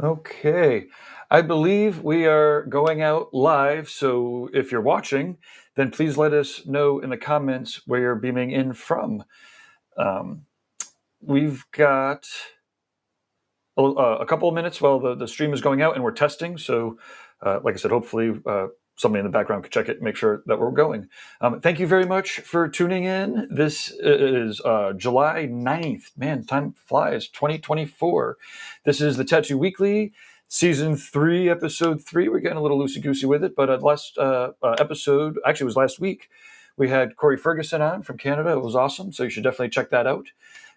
Okay. I believe we are going out live, so if you're watching, then please let us know in the comments where you're beaming in from. We've got a couple of minutes while the stream is going out and we're testing, so like I said, hopefully somebody in the background could check it and make sure that we're going. Thank you very much for tuning in. This is July 9th. Man, time flies, 2024. This is the Tattoo Weekly, Season 3, Episode 3. We're getting a little loosey-goosey with it, but last episode, actually it was last week, we had Corey Ferguson on from Canada. It was awesome, so you should definitely check that out.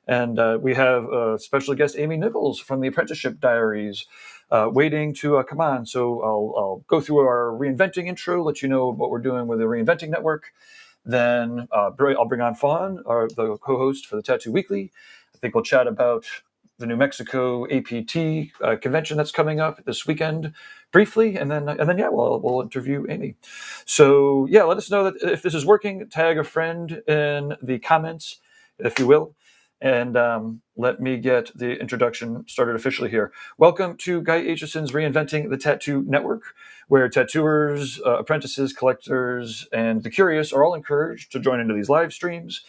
And we have a special guest, Amy Nicholls from the Apprenticeship Diaries, waiting to come on. So I'll go through our reinventing intro, let you know what we're doing with the Reinventing Network. Then I'll bring on Fawn, the co-host for the Tattoo Weekly. I think we'll chat about the New Mexico APT convention that's coming up this weekend briefly, and then we'll interview Amy. So yeah, let us know that if this is working. Tag a friend in the comments, if you will. And let me get the introduction started officially here. Welcome to Guy Aitchison's Reinventing the Tattoo Network, where tattooers, apprentices, collectors, and the curious are all encouraged to join into these live streams,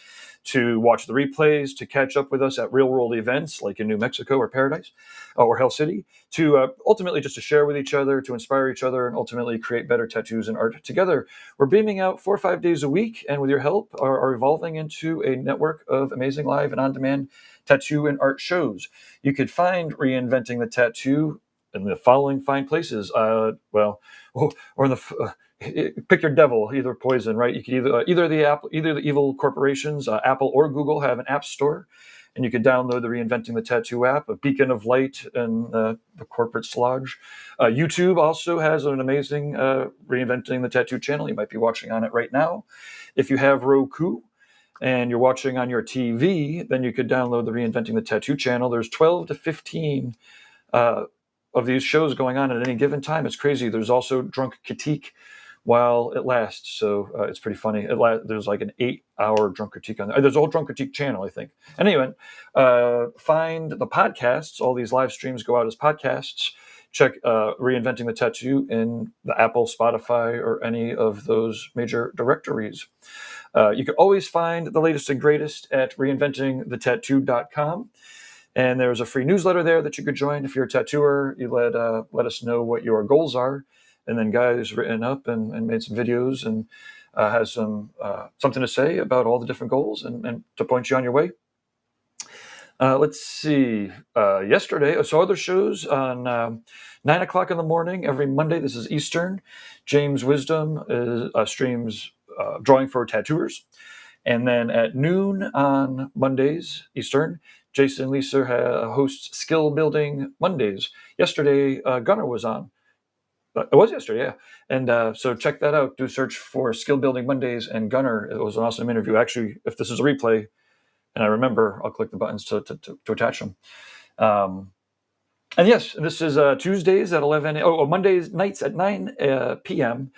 to watch the replays, to catch up with us at real-world events like in New Mexico or Paradise or Hell City, to ultimately just to share with each other, to inspire each other, and ultimately create better tattoos and art together. We're beaming out 4 or 5 days a week, and with your help, are evolving into a network of amazing live and on-demand tattoo and art shows. You could find Reinventing the Tattoo in the following fine places. Or in the pick your devil, either poison, right? You could either the evil corporations, Apple or Google, have an app store, and you could download the Reinventing the Tattoo app, a beacon of light in the corporate sludge. YouTube also has an amazing Reinventing the Tattoo channel. You might be watching on it right now. If you have Roku and you're watching on your TV, then you could download the Reinventing the Tattoo channel. There's 12 to 15 of these shows going on at any given time. It's crazy. There's also Drunk Critique while it lasts, so it's pretty funny. There's like an 8-hour Drunk Critique on there. There's a whole Drunk Critique channel, I think. Anyway, find the podcasts. All these live streams go out as podcasts. Check Reinventing the Tattoo in the Apple, Spotify, or any of those major directories. You can always find the latest and greatest at reinventingthetattoo.com. And there's a free newsletter there that you could join if you're a tattooer. You let us know what your goals are. And then Guy has written up and made some videos and has something to say about all the different goals and to point you on your way. Let's see. Yesterday, so other shows on 9 o'clock in the morning every Monday. This is Eastern. James Wisdom streams Drawing for Tattooers. And then at noon on Mondays, Eastern, Jason Leeser hosts Skill Building Mondays. Yesterday, Gunnar was on. It was yesterday, yeah. And so check that out. Do a search for Skill Building Mondays and Gunnar. It was an awesome interview. Actually, if this is a replay, and I remember, I'll click the buttons to attach them. And yes, this is Tuesdays at 11. Mondays nights at 9 p.m.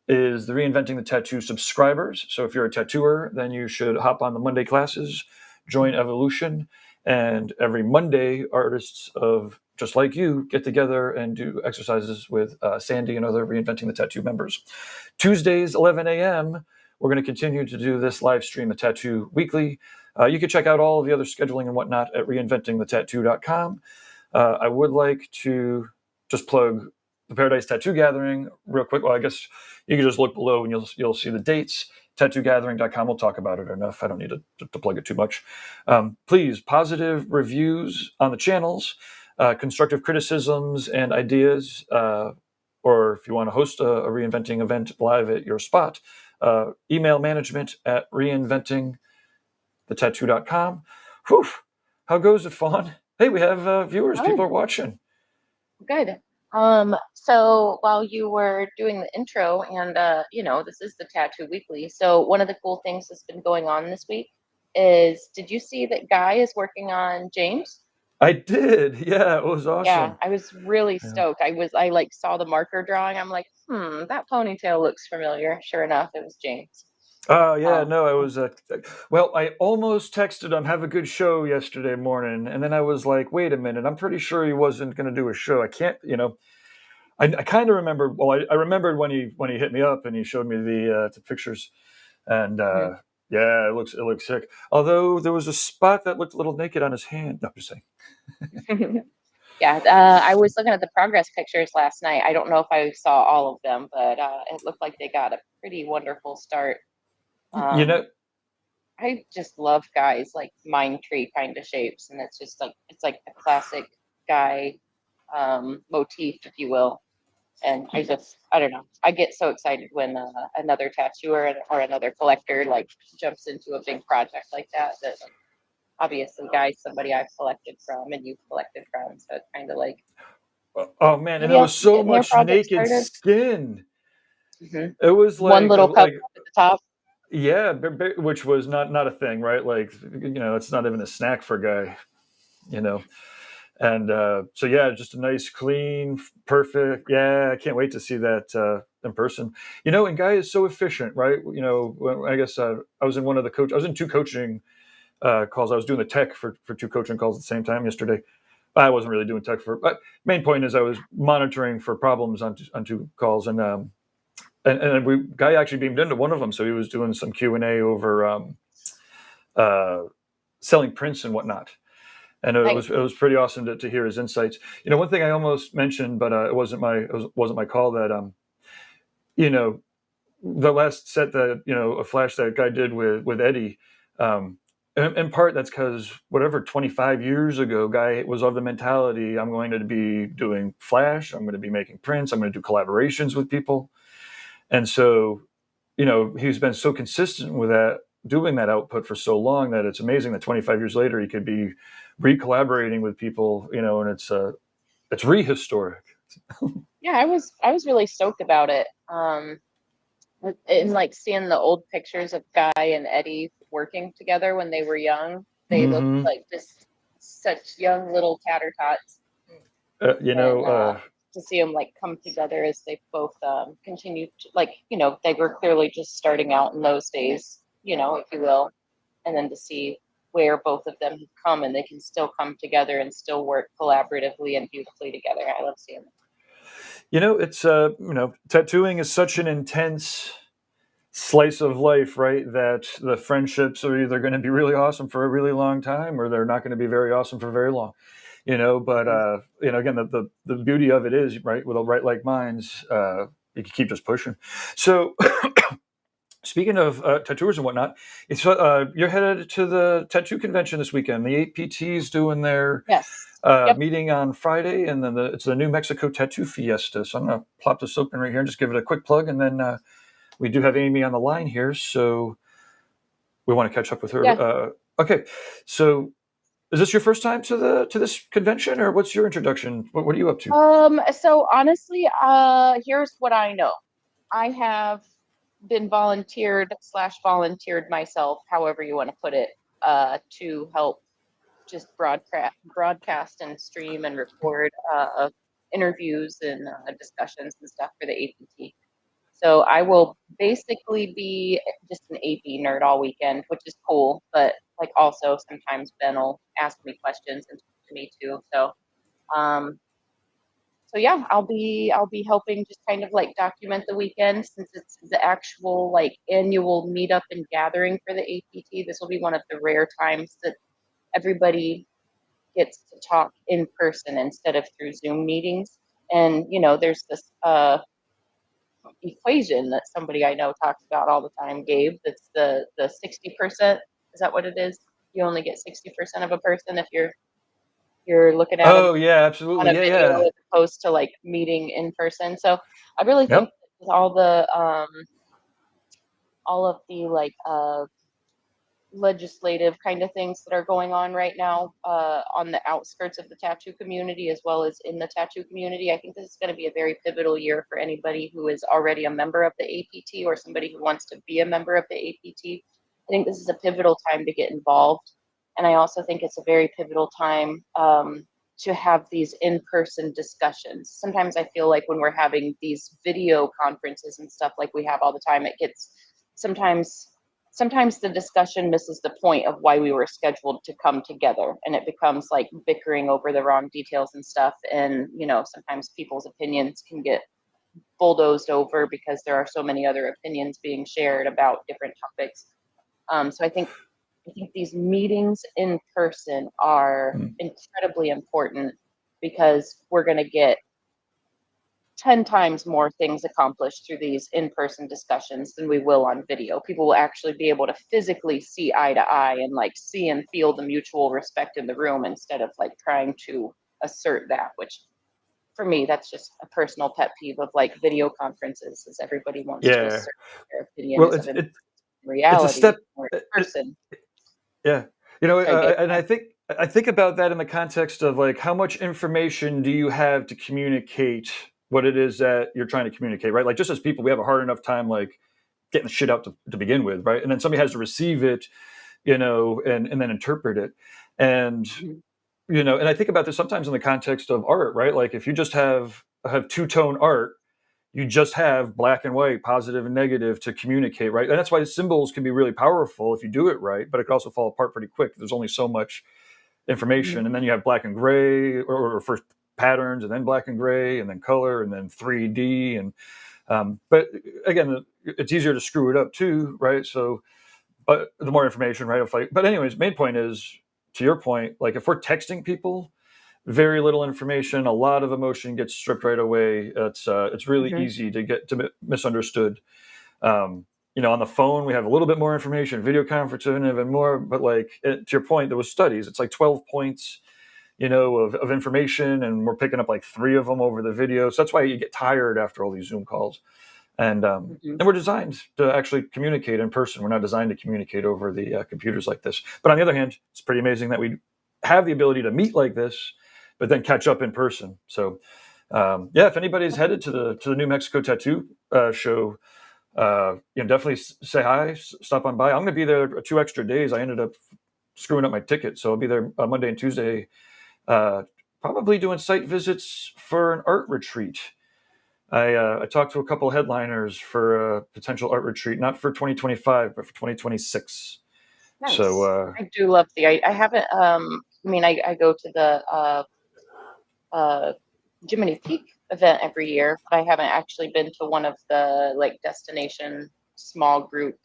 is the Reinventing the Tattoo subscribers. So if you're a tattooer, then you should hop on the Monday classes, join Evolution, and every Monday, artists of just like you get together and do exercises with Sandy and other Reinventing the Tattoo members. Tuesdays, 11 a.m., we're going to continue to do this live stream of Tattoo Weekly. You can check out all of the other scheduling and whatnot at reinventingthetattoo.com. I would like to just plug the Paradise Tattoo Gathering real quick. Well, I guess you can just look below and you'll see the dates. tattoogathering.com. We'll talk about it enough. I don't need to plug it too much. Please, positive reviews on the channels, constructive criticisms and ideas, or if you want to host a Reinventing event live at your spot, email management at reinventingthetattoo.com. Whew. How goes it, Fawn? Hey, we have viewers. Good. People are watching. Good. So while you were doing the intro, and this is the Tattoo Weekly. So one of the cool things that's been going on this week is, did you see that Guy is working on James? I did. Yeah, it was awesome. Yeah, I was really stoked. I saw the marker drawing. I'm like, that ponytail looks familiar. Sure enough, it was James. Oh yeah, Um, no, I was. Well, I almost texted him, "Have a good show" yesterday morning, and then I was like, "Wait a minute, I'm pretty sure he wasn't going to do a show. I can't, you know." I kind of remember. Well, I remembered when he hit me up and he showed me the pictures, and yeah, it looks sick. Although there was a spot that looked a little naked on his hand. No, I'm just saying. mhm. Yeah, I was looking at the progress pictures last night. I don't know if I saw all of them, but it looked like they got a pretty wonderful start. You Um, know, I just love guys like mind tree kind of shapes, and it's just like it's like a classic guy motif, if you will. And I don't know, I get so excited when another tattooer or another collector like jumps into a big project like that. That like, obviously, guys, somebody I've collected from and you've collected from, so it's kind of like, oh man, and there yeah, was so getting your much project naked started. skin. Hmm. It was One little cover like up at the top. yeah, which was not a thing, right? Like it's not even a snack for a guy, you know. And so yeah, just a nice, clean, perfect. Yeah, I can't wait to see that in person. And Guy is so efficient, right? I guess I was in one of the coach. I was in two coaching calls. I was doing the tech for two coaching calls at the same time yesterday. I wasn't really doing tech but main point is I was monitoring for problems on two calls, and we Guy actually beamed into one of them, so he was doing some Q&A over uh, selling prints and whatnot, and it Nice. was pretty awesome to hear his insights. One thing I almost mentioned, but wasn't my call, that you know the last set that a flash that Guy did with Eddie. In part, that's because whatever 25 years ago, Guy was of the mentality, I'm going to be doing flash, I'm going to be making prints, I'm going to do collaborations with people, and so he's been so consistent with that, doing that output for so long, that it's amazing that 25 years later he could be re-collaborating with people, and it's rehistoric. Yeah, I was really stoked about it. And like seeing the old pictures of Guy and Eddie working together when they were young, they looked Mm-hmm. like just such young little tatter tots. uh, you know And uh, to see them like come together as they both continued to, like, they were clearly just starting out in those days, if you will, and then to see where both of them have come and they can still come together and still work collaboratively and beautifully together. I love seeing them. it's tattooing is such an intense slice of life, right? That the friendships are either going to be really awesome for a really long time, or they're not going to be very awesome for very long. But Mhm. again, the beauty of it is, right, with a right like minds, you can keep just pushing. So speaking of tattooers and whatnot, you're headed to the tattoo convention this weekend. The APT's doing their Yes. Yep. meeting on Friday, and then it's the New Mexico Tattoo Fiesta. So I'm going to plop this open right here and just give it a quick plug, and then we do have Amy on the line here, so we want to catch up with her. Yeah. Okay, so is this your first time to this convention, or what's your introduction? What are you up to? So honestly, here's what I know. I have been volunteered myself, however you want to put it, to help just broadcast and stream and record interviews and discussions and stuff for the APT. So I will basically be just an AP nerd all weekend, which is cool. But like also sometimes Ben will ask me questions and talk to me too. Um, so yeah, I'll be helping just kind of like document the weekend since it's the actual like annual meetup and gathering for the APT. This will be one of the rare times that everybody gets to talk in person instead of through Zoom meetings. And there's this equation that somebody I know talks about all the time, Gabe. That's the 60%. Is that what it is? You only get 60% of a person if you're looking at them Oh yeah, on absolutely. a Yeah, video yeah. as opposed to like meeting in person. So I really think Yep. with all of the like legislative kind of things that are going on right now on the outskirts of the tattoo community as well as in the tattoo community. I think this is going to be a very pivotal year for anybody who is already a member of the APT or somebody who wants to be a member of the APT. I think this is a pivotal time to get involved. And I also think it's a very pivotal time to have these in-person discussions. Sometimes I feel like when we're having these video conferences and stuff like we have all the time, it gets sometimes sometimes the discussion misses the point of why we were scheduled to come together, and it becomes like bickering over the wrong details and stuff. And sometimes people's opinions can get bulldozed over because there are so many other opinions being shared about different topics. So I think these meetings in person are Mm. incredibly important because we're going to get 10 times more things accomplished through these in-person discussions than we will on video. People will actually be able to physically see eye to eye and like see and feel the mutual respect in the room instead of like trying to assert that, which for me, that's just a personal pet peeve of like video conferences, is everybody wants to Yeah. assert their opinion Well, as of in it's a reality step. or in It, person. yeah. Sorry, babe. And I think about that in the context of like how much information do you have to communicate what it is that you're trying to communicate, right? Like just as people, we have a hard enough time like getting the shit out to begin with, right? And then somebody has to receive it, and then interpret it. And Mhm. and I think about this sometimes in the context of art, right? Like if you just have two-tone art, you just have black and white, positive and negative to communicate, right? And that's why symbols can be really powerful if you do it right, but it can also fall apart pretty quick. There's only so much information. Mhm. And then you have black and gray, or first patterns, and then black and gray, and then color, and then 3D. And but again, it's easier to screw it up too, right? So, but the more information, right? But anyways, main point is, to your point, like if we're texting people, very little information, a lot of emotion gets stripped right away. It's really Mhm. easy to get to misunderstood. On the phone we have a little bit more information, video conferencing even more. But like to your point, there was studies. It's like 12 points, of information, and we're picking up like three of them over the video. So that's why you get tired after all these Zoom calls. And Mhm. and we're designed to actually communicate in person. We're not designed to communicate over the computers like this. But on the other hand, it's pretty amazing that we have the ability to meet like this, but then catch up in person. So yeah, if anybody's headed to the New Mexico Tattoo show, definitely say hi, stop on by. I'm going to be there 2 extra days. I ended up screwing up my ticket, so I'll be there Monday and Tuesday, uh, probably doing site visits for an art retreat. I talked to a couple headliners for a potential art retreat, not for 2025, but for 2026. So Nice. I do love I haven't, I mean, I go to the uh, Jiminy Peak event every year, but I haven't actually been to one of the like destination small group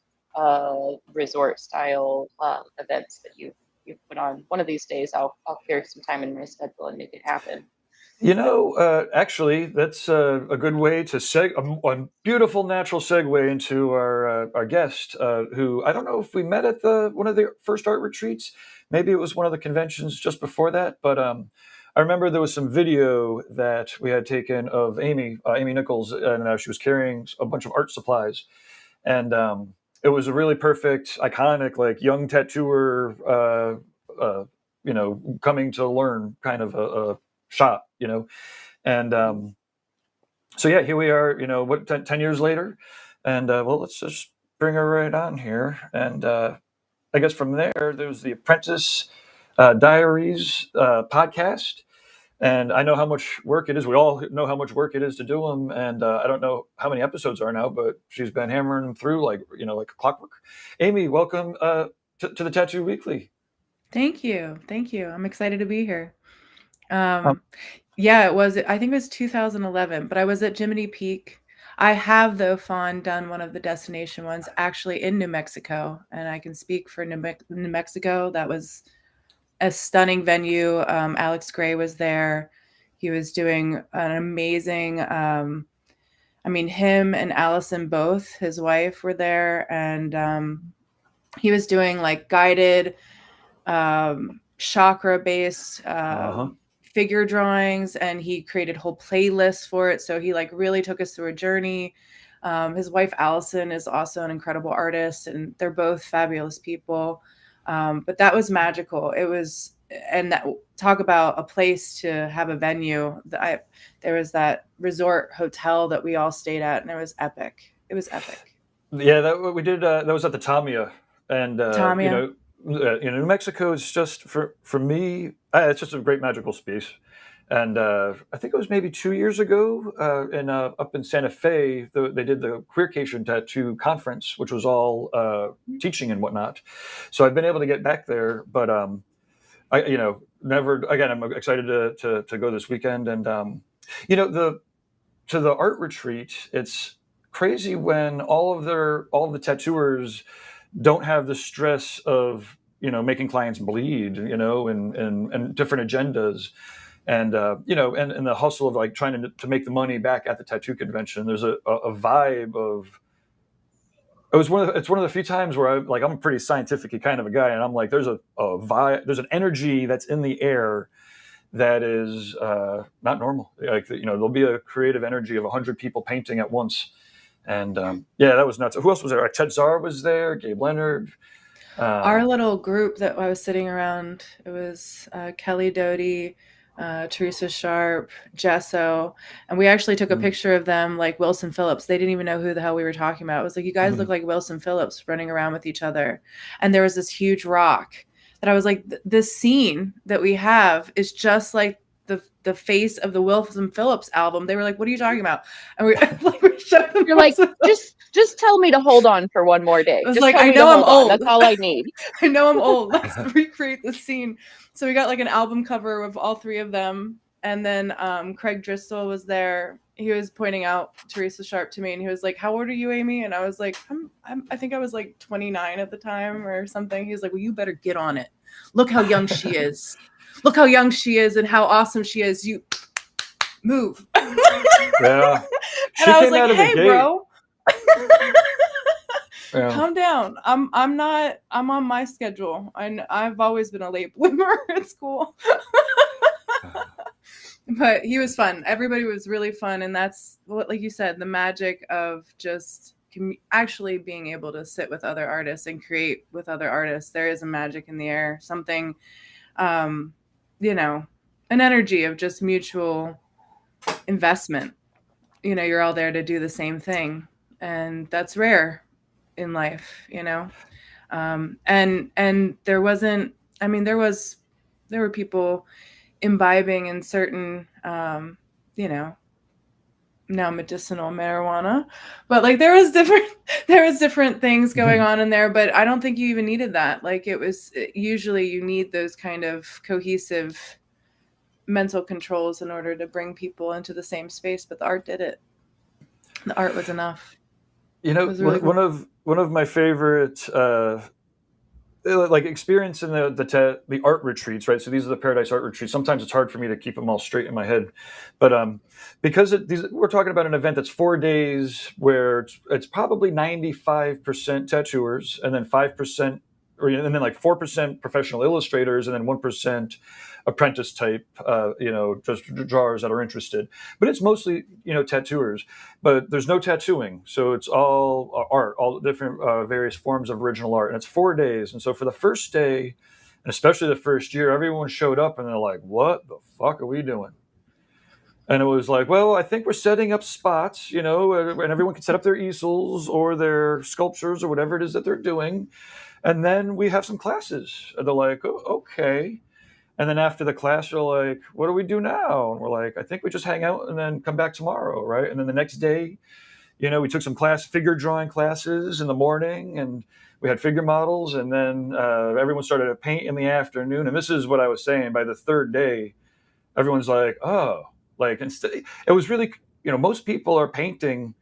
resort style events that you've put on. One of these days, I'll clear some time in my schedule and make it happen. Actually, that's a good way to a beautiful natural segue into our guest, who I don't know if we met at the one of the first art retreats. Maybe it was one of the conventions just before that. But I remember there was some video that we had taken of Amy Nicolls, and she was carrying a bunch of art supplies, and it was a really perfect, iconic, like young tattooer, coming to learn kind of a shot, and Mhm. so yeah, here we are, what, 10 years later. And well, let's just bring her right on here. And I guess from there was the Apprentice Diaries podcast. And I know how much work it is. We all know how much work it is to do them. And I don't know how many episodes are now, but she's been hammering them through like clockwork. Amy, welcome to the Tattoo Weekly. Thank you. Thank you. I'm excited to be here. Um, Um, yeah, I think it was 2011, but I was at Jiminy Peak. I have, though, done one of the destination ones actually in New Mexico, and I can speak for New Mexico. That was a stunning venue. Alex Gray was there. He was doing an amazing, I mean, him and Allison both, his wife, were there, and he was doing like guided chakra based uh-huh. figure drawings, and he created whole playlists for it. So he like really took us through a journey. His wife Allison is also an incredible artist, and they're both fabulous people. But that was magical. It was, and that, talk about a place to have a venue. There was that resort hotel that we all stayed at, and it was epic. It was epic. Yeah, that we did. That was at the Tamia, and Tamia. New Mexico is just for me. It's just a great magical space, And I think it was maybe 2 years ago, up in Santa Fe, they did the Queercation Tattoo Conference, which was all teaching and whatnot. So I've been able to get back there, but I, never again. I'm excited to go this weekend, and the to the art retreat. It's crazy when all of the tattooers don't have the stress of making clients bleed, and different agendas, and and the hustle of like trying to make the money back at the tattoo convention. There's a vibe of it's one of the few times where I'm a pretty scientific kind of a guy, and I'm like, there's a vibe, there's an energy that's in the air that is not normal. Like, there'll be a creative energy of 100 people painting at once, and yeah, that was nuts. Who else was there? Chet Zar was there, Gabe Leonard. Our little group that I was sitting around, it was Kelly Doty, Teresa Sharp, Gesso, and we actually took a picture of them like Wilson Phillips. They didn't even know who the hell we were talking about. It was like, you guys look like Wilson Phillips running around with each other. And there was this huge rock that I was like, this scene that we have is just like the face of the Wilson Phillips album. They were like, what are you talking about? And we're showing them. You're like, just tell me to hold on for one more day. I was just like, tell I me to know I'm hold on. old. That's all I need. I know I'm old. Let's recreate the scene. So we got like an album cover of all three of them. And then Craig Driscoll was there. He was pointing out Teresa Sharp to me, and he was like, how old are you, Amy? And I was like, I think I was like 29 at the time or something. He was like, well, you better get on it. Look how young she is. Look how young she is and how awesome she is. You move. Yeah. And I was like, hey, bro. Yeah. Calm down. I'm on my schedule. I've always been a late bloomer at school. But he was fun. Everybody was really fun. And that's what, like you said, the magic of just actually being able to sit with other artists and create with other artists. There is a magic in the air, something, an energy of just mutual investment. You're all there to do the same thing. And that's rare in life, and there wasn't, there were people imbibing in certain, now medicinal marijuana, but like there was different things going on in there, but I don't think you even needed that. Like usually you need those kind of cohesive mental controls in order to bring people into the same space, but the art did it. The art was enough. Really cool. One of my favorite experience in the art retreats, right? So these are the Paradise Art Retreats. Sometimes it's hard for me to keep them all straight in my head, but because we're talking about an event that's 4 days where it's probably 95% tattooers, and then 5%, and then like 4% professional illustrators, and then 1% apprentice type, just drawers that are interested. But it's mostly, tattooers. But there's no tattooing, so it's all art, all different various forms of original art, and it's 4 days. And so for the first day, and especially the first year, everyone showed up and they're like, "What the fuck are we doing?" And it was like, well, I think we're setting up spots, and everyone can set up their easels or their sculptures or whatever it is that they're doing. And then we have some classes. And they're like, oh, okay. And then after the class, you're like, what do we do now? And we're like, I think we just hang out and then come back tomorrow, right? And then the next day, we took some figure drawing classes in the morning, and we had figure models. And then everyone started to paint in the afternoon. And this is what I was saying. By the third day, everyone's like, oh, like, instead, it was really, most people are painting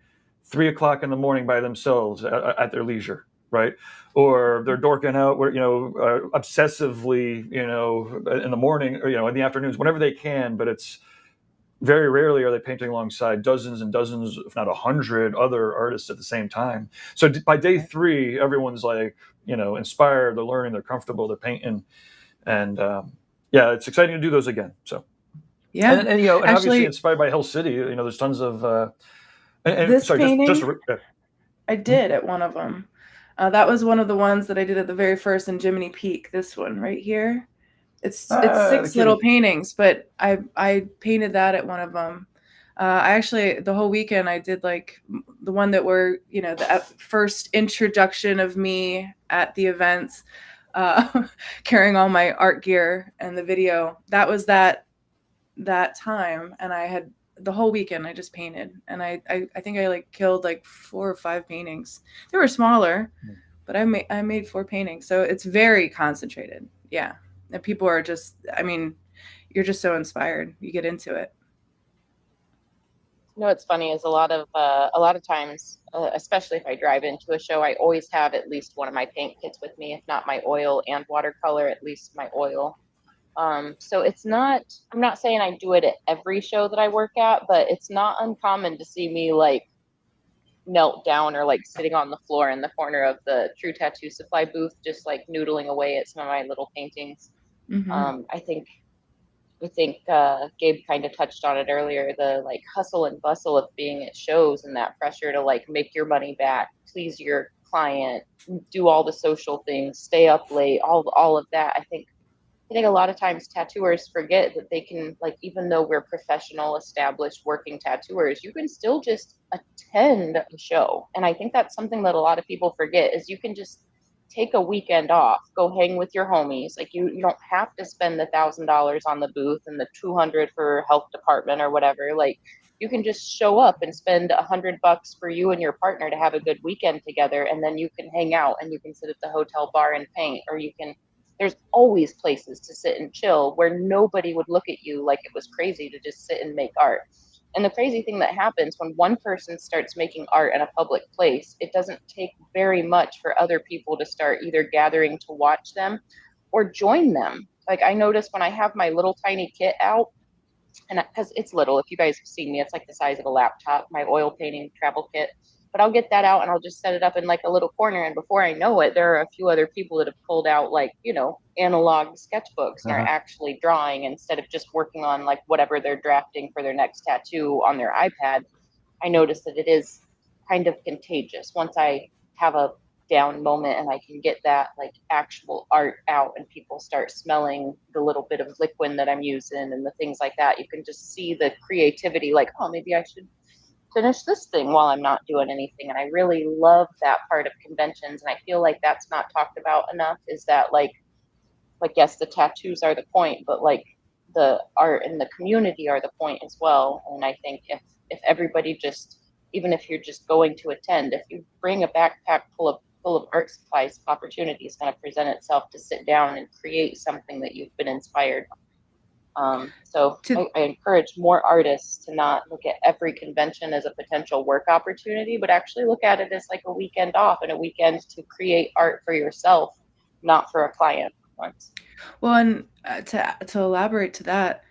3 o'clock in the morning by themselves at their leisure, right? Or they're dorking out, obsessively, in the morning, or in the afternoons, whenever they can. But it's very rarely are they painting alongside dozens and dozens, if not 100, other artists at the same time. So by day 3, everyone's like, inspired. They're learning. They're comfortable. They're painting, and yeah, it's exciting to do those again. So. Yeah, and actually, obviously inspired by Hill City. There's tons of. This painting, I did at one of them. That was one of the ones that I did at the very first in Jiminy Peak. This one right here. It's 6 little paintings, but I painted that at one of them. I actually, the whole weekend, I did like the one that were, the first introduction of me at the events, carrying all my art gear, and the video. That was that that time, and I had the whole weekend I just painted, and I think I like killed like 4 or 5 paintings. They were smaller, but I made 4 paintings, so it's very concentrated. Yeah, and people are just, I mean, you're just so inspired. You get into it. You know what's funny is a lot of times, especially if I drive into a show, I always have at least one of my paint kits with me, if not my oil and watercolor, at least my oil. So it's not, I'm not saying I do it at every show that I work at, but it's not uncommon to see me like melt down or like sitting on the floor in the corner of the True Tattoo Supply booth, just like noodling away at some of my little paintings. Mm-hmm. I think Gabe kind of touched on it earlier, the like hustle and bustle of being at shows and that pressure to like make your money back, please your client, do all the social things, stay up late, all of that. I think a lot of times tattooers forget that they can, like, even though we're professional, established, working tattooers, you can still just attend a show. And I think that's something that a lot of people forget is you can just take a weekend off, go hang with your homies. Like you don't have to spend $1,000 on the booth and the 200 for health department or whatever. Like you can just show up and spend $100 for you and your partner to have a good weekend together, and then you can hang out and you can sit at the hotel bar and paint, or you can, there's always places to sit and chill where nobody would look at you like it was crazy to just sit and make art. And the crazy thing that happens when one person starts making art in a public place, it doesn't take very much for other people to start either gathering to watch them or join them. Like I notice when I have my little tiny kit out, and because it's little, if you guys have seen me, it's like the size of a laptop, my oil painting travel kit. But I'll get that out and I'll just set it up in like a little corner. And before I know it, there are a few other people that have pulled out like, analog sketchbooks and are Uh-huh. actually drawing instead of just working on like whatever they're drafting for their next tattoo on their iPad. I notice that it is kind of contagious once I have a down moment and I can get that like actual art out and people start smelling the little bit of liquid that I'm using and the things like that. You can just see the creativity, like, oh, maybe I should finish this thing while I'm not doing anything. And I really love that part of conventions. And I feel like that's not talked about enough, is that like yes, the tattoos are the point, but like the art and the community are the point as well. And I think if everybody just, even if you're just going to attend, if you bring a backpack full of art supplies, opportunity is going to present itself to sit down and create something that you've been inspired. So To I encourage more artists to not look at every convention as a potential work opportunity, but actually look at it as like a weekend off and a weekend to create art for yourself, not for a client once. Well, and to elaborate to that,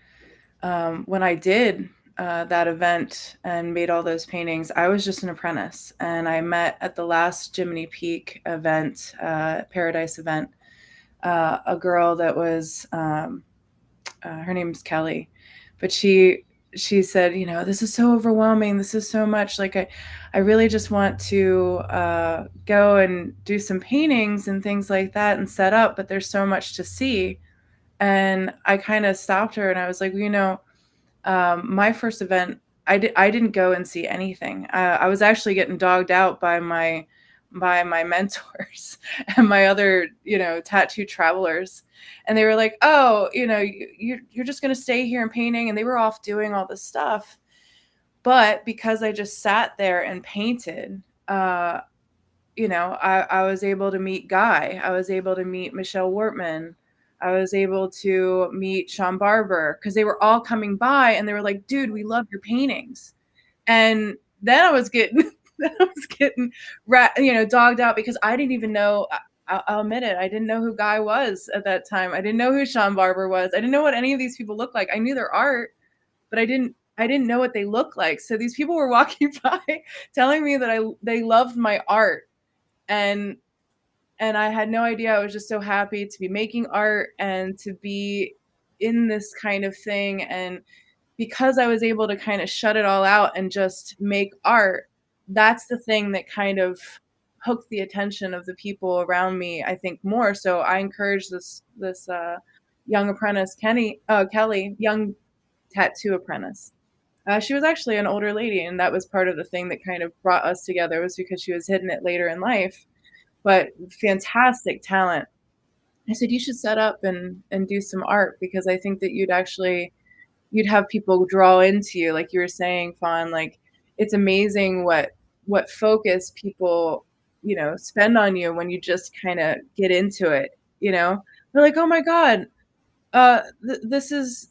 when I did that event and made all those paintings, I was just an apprentice, and I met at the last Jiminy Peak event, Paradise event, a girl that was her name's Kelly, but she said, this is so overwhelming. This is so much. Like I really just want to go and do some paintings and things like that and set up, but there's so much to see. And I kind of stopped her and I was like, my first event, I didn't go and see anything. I was actually getting dogged out by my mentors and my other, tattoo travelers. And they were like, oh, you're just going to stay here and painting. And they were off doing all this stuff. But because I just sat there and painted, I was able to meet Guy. I was able to meet Michelle Wortman. I was able to meet Sean Barber because they were all coming by and they were like, dude, we love your paintings. And then I was getting, dogged out because I didn't even know. I'll admit it. I didn't know who Guy was at that time. I didn't know who Sean Barber was. I didn't know what any of these people looked like. I knew their art, but I didn't know what they looked like. So these people were walking by telling me that they loved my art. And I had no idea. I was just so happy to be making art and to be in this kind of thing. And because I was able to kind of shut it all out and just make art, that's the thing that kind of hooked the attention of the people around me, I think, more. So I encourage this young apprentice, Kelly, young tattoo apprentice. She was actually an older lady, and that was part of the thing that kind of brought us together, was because she was hitting it later in life, but fantastic talent. I said, you should set up and do some art because I think that you'd actually you'd have people draw into you, like you were saying, Fawn. Like, it's amazing what focus people, spend on you when you just kind of get into it. They're like, oh my god, this is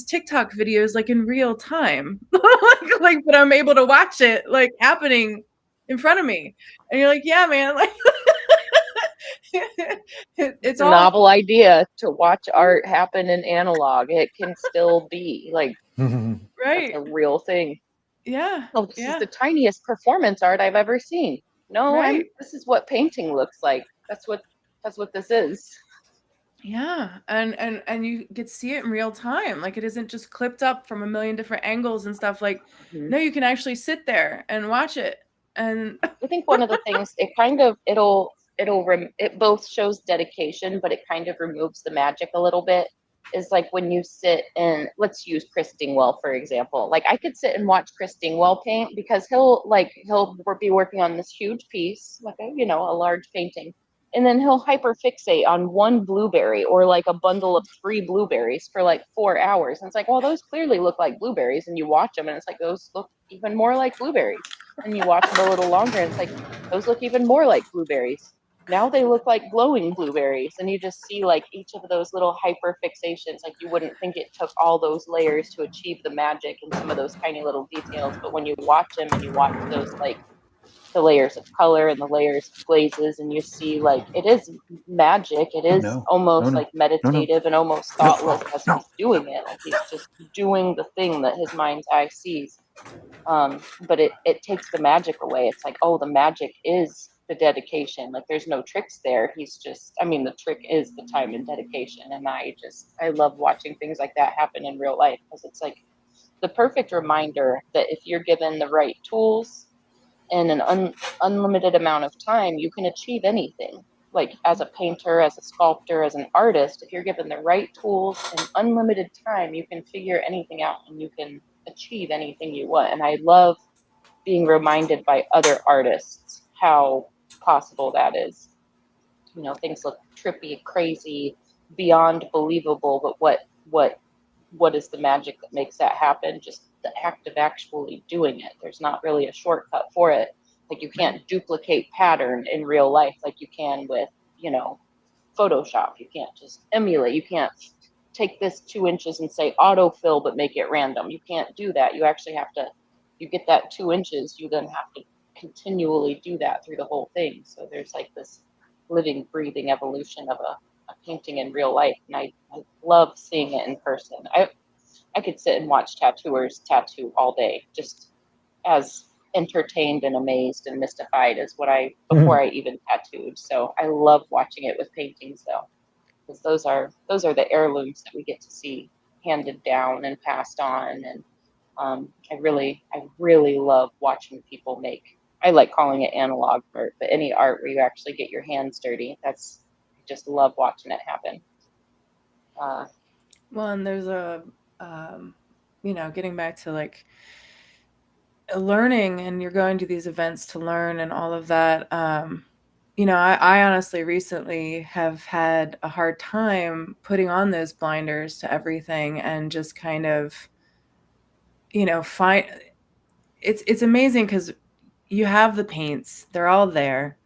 TikTok videos like in real time, but I'm able to watch it like happening in front of me, and you're like, yeah, man, like It's it's a all novel idea to watch art happen in analog. It can still be like that's right. a real thing. Yeah, Oh, this is yeah, the tiniest performance art I've ever seen. No, right. this is what painting looks like. That's what this is. Yeah, and you get to see it in real time. Like, it isn't just clipped up from a million different angles and stuff. Like, Mhm. no, you can actually sit there and watch it. And I think one of the things it both shows dedication, but it kind of removes the magic a little bit. Is like when you sit and let's use Chris Dingwell for example. Like I could sit and watch Chris Dingwell paint because he'll be working on this huge piece, like a large painting, and then he'll hyper fixate on one blueberry or like a bundle of three blueberries for like 4 hours. And it's like, well, those clearly look like blueberries, and you watch them, and it's like those look even more like blueberries. And you watch them a little longer, and it's like those look even more like blueberries. Now they look like glowing blueberries, and you just see like each of those little hyper fixations. Like you wouldn't think it took all those layers to achieve the magic and some of those tiny little details, but when you watch them and you watch those like the layers of color and the layers of glazes, and you see like it is magic. It is No, no, almost no, like no, no, meditative and almost no, thoughtless as no. he's doing it. Like he's just doing the thing that his mind's eye sees. But it takes the magic away. It's like, oh, the magic is the dedication. Like there's no tricks there. He's just, I mean, the trick is the time and dedication. And I love watching things like that happen in real life because it's like the perfect reminder that if you're given the right tools and an unlimited amount of time, you can achieve anything. Like as a painter, as a sculptor, as an artist, if you're given the right tools and unlimited time, you can figure anything out and you can achieve anything you want. And I love being reminded by other artists how possible that is. Things look trippy, crazy, beyond believable, but what is the magic that makes that happen? Just the act of actually doing it. There's not really a shortcut for it. Like you can't duplicate pattern in real life like you can with, Photoshop. You can't just emulate. You can't take this 2 inches and say autofill but make it random. You can't do that. You actually have to, you get that 2 inches, you then have to continually do that through the whole thing. So there's like this living, breathing evolution of a painting in real life. And I love seeing it in person. I could sit and watch tattooers tattoo all day, just as entertained and amazed and mystified as before I even tattooed. So I love watching it with paintings though, because those are the heirlooms that we get to see handed down and passed on. And I really love watching people make. I like calling it analog art, but any art where you actually get your hands dirty, I just love watching it happen. well, and there's um, getting back to like learning, and you're going to these events to learn and all of that. I honestly recently have had a hard time putting on those blinders to everything and just kind of, find it's amazing because you have the paints, they're all there.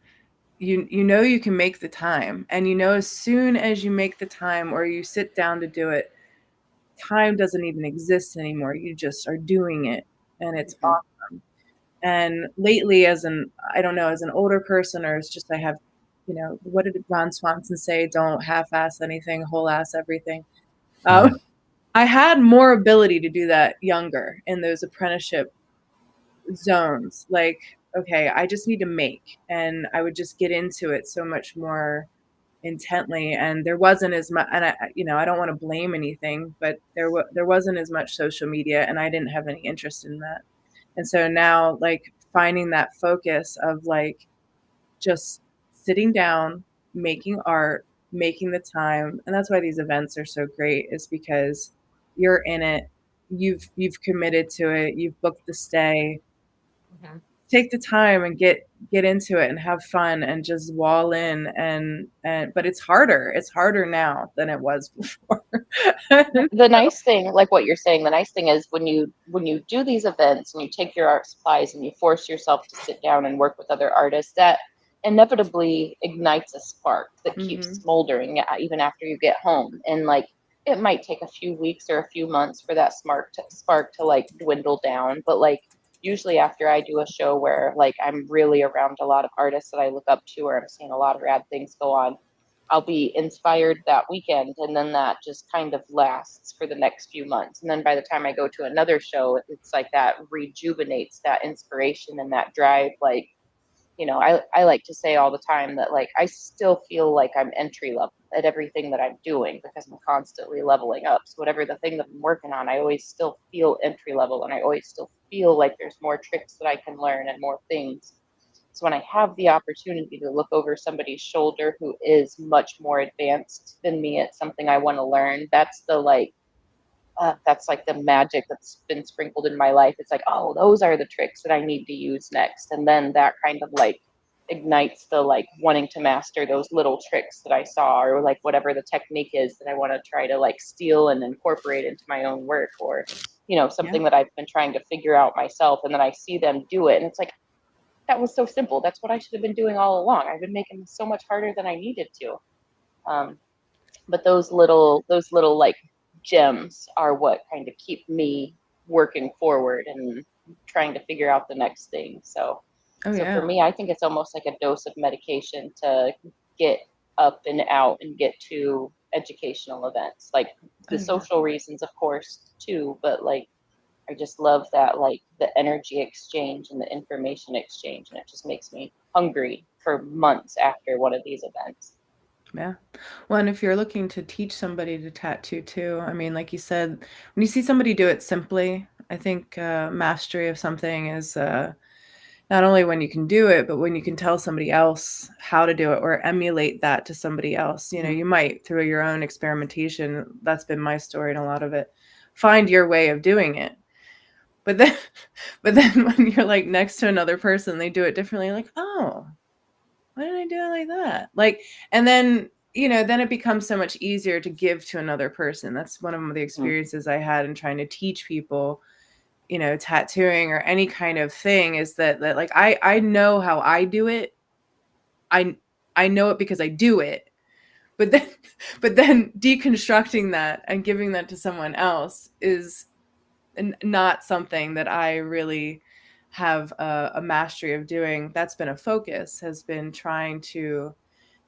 You can make the time, and as soon as you make the time or you sit down to do it, time doesn't even exist anymore. You just are doing it, and it's Mhm. awesome. And lately, I don't know, as an older person, or it's just I have, what did Ron Swanson say? Don't half-ass anything, whole-ass everything. Um, I had more ability to do that younger in those apprenticeship zones. Like, okay, I just need to make, and I would just get into it so much more intently, and there wasn't as much. And I don't want to blame anything, but there wasn't as much social media, and I didn't have any interest in that. And so now, like, finding that focus of like just sitting down, making art, making the time. And that's why these events are so great, is because you're in it. You've committed to it. You've booked the stay. Mhm. Take the time and get into it and have fun and just wall in, and but it's harder now than it was before. The nice thing, like what you're saying, the nice thing is when you do these events and you take your art supplies and you force yourself to sit down and work with other artists, that inevitably ignites a spark that keeps Mhm. smoldering even after you get home. And like it might take a few weeks or a few months for that spark to like dwindle down, but like usually after I do a show where like I'm really around a lot of artists that I look up to or I'm seeing a lot of rad things go on, I'll be inspired that weekend, and then that just kind of lasts for the next few months. And then by the time I go to another show, it's like that rejuvenates that inspiration and that drive. Like, I like to say all the time that like I still feel like I'm entry level at everything that I'm doing because I'm constantly leveling up. So whatever the thing that I'm working on, I always still feel entry level, and I always still feel like there's more tricks that I can learn and more things. So when I have the opportunity to look over somebody's shoulder who is much more advanced than me at something I want to learn, that's like the magic that's been sprinkled in my life. It's like, oh, those are the tricks that I need to use next. And then that kind of like ignites the like wanting to master those little tricks that I saw, or like whatever the technique is that I want to try to like steal and incorporate into my own work, or Yeah. something that I've been trying to figure out myself, and then I see them do it and it's like, that was so simple. That's what I should have been doing all along. I've been making this so much harder than I needed to. Um, but those little like gems are what kind of keep me working forward and trying to figure out the next thing. So, Oh so for yeah. me, I think it's almost like a dose of medication to get up and out and get to educational events, like Oh the yeah. social reasons, of course, too. But like I just love that, like the energy exchange and the information exchange, and it just makes me hungry for months after one of these events. Yeah. Well, and if you're looking to teach somebody to tattoo too, I mean, like you said, when you see somebody do it simply, I think mastery of something is not only when you can do it, but when you can tell somebody else how to do it or emulate that to somebody else. You know, Mm-hmm. you might, through your own experimentation, that's been my story and a lot of it, find your way of doing it. But then, but then when you're like next to another person, they do it differently. Like, oh, why did I do it like that? Like, and then, then it becomes so much easier to give to another person. That's one of the experiences I had in trying to teach people, tattooing or any kind of thing, is that like I know how I do it. I I know it because I do it. But then but then deconstructing that and giving that to someone else is not something that I really have a mastery of doing. That's been a focus, has been trying to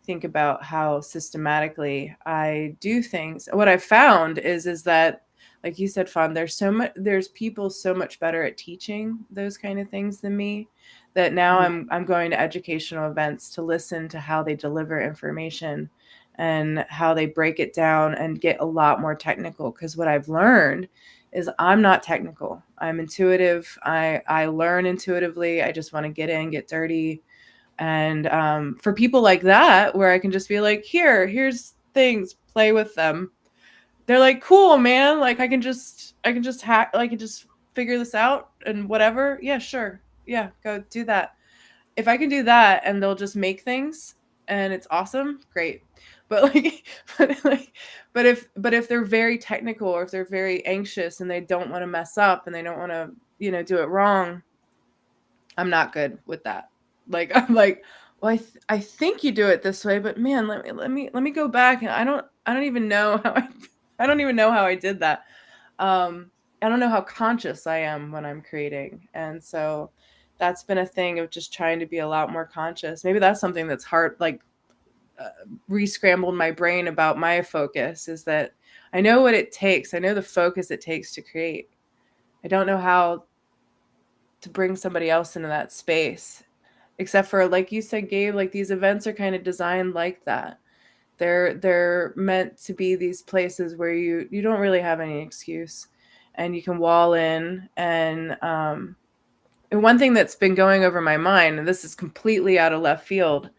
think about how systematically I do things. What I've found is that, like you said, Fawn, there's people so much better at teaching those kind of things than me, that now Mm-hmm. I'm going to educational events to listen to how they deliver information and how they break it down and get a lot more technical. Because what I've learned is I'm not technical. I'm intuitive. I learn intuitively. I just want to get in, get dirty. And for people like that, where I can just be like, here's things, play with them. They're like, cool, man. Like I can just hack, like I can just figure this out and whatever. Yeah, sure. Yeah, go do that. If I can do that and they'll just make things and it's awesome, great. But like, but if they're very technical, or if they're very anxious and they don't want to mess up and they don't want to, do it wrong, I'm not good with that. Like I'm like, well, I think you do it this way, but man, let me go back, and I don't even know how I don't even know how I did that. I don't know how conscious I am when I'm creating, and so that's been a thing of just trying to be a lot more conscious. Maybe that's something that's hard, like uh, re-scrambled my brain about my focus, is that I know what it takes. I know the focus it takes to create. I don't know how to bring somebody else into that space, except for, like you said, Gabe, like these events are kind of designed like that. They're meant to be these places where you don't really have any excuse, and you can wall in. And one thing that's been going over my mind, and this is completely out of left field,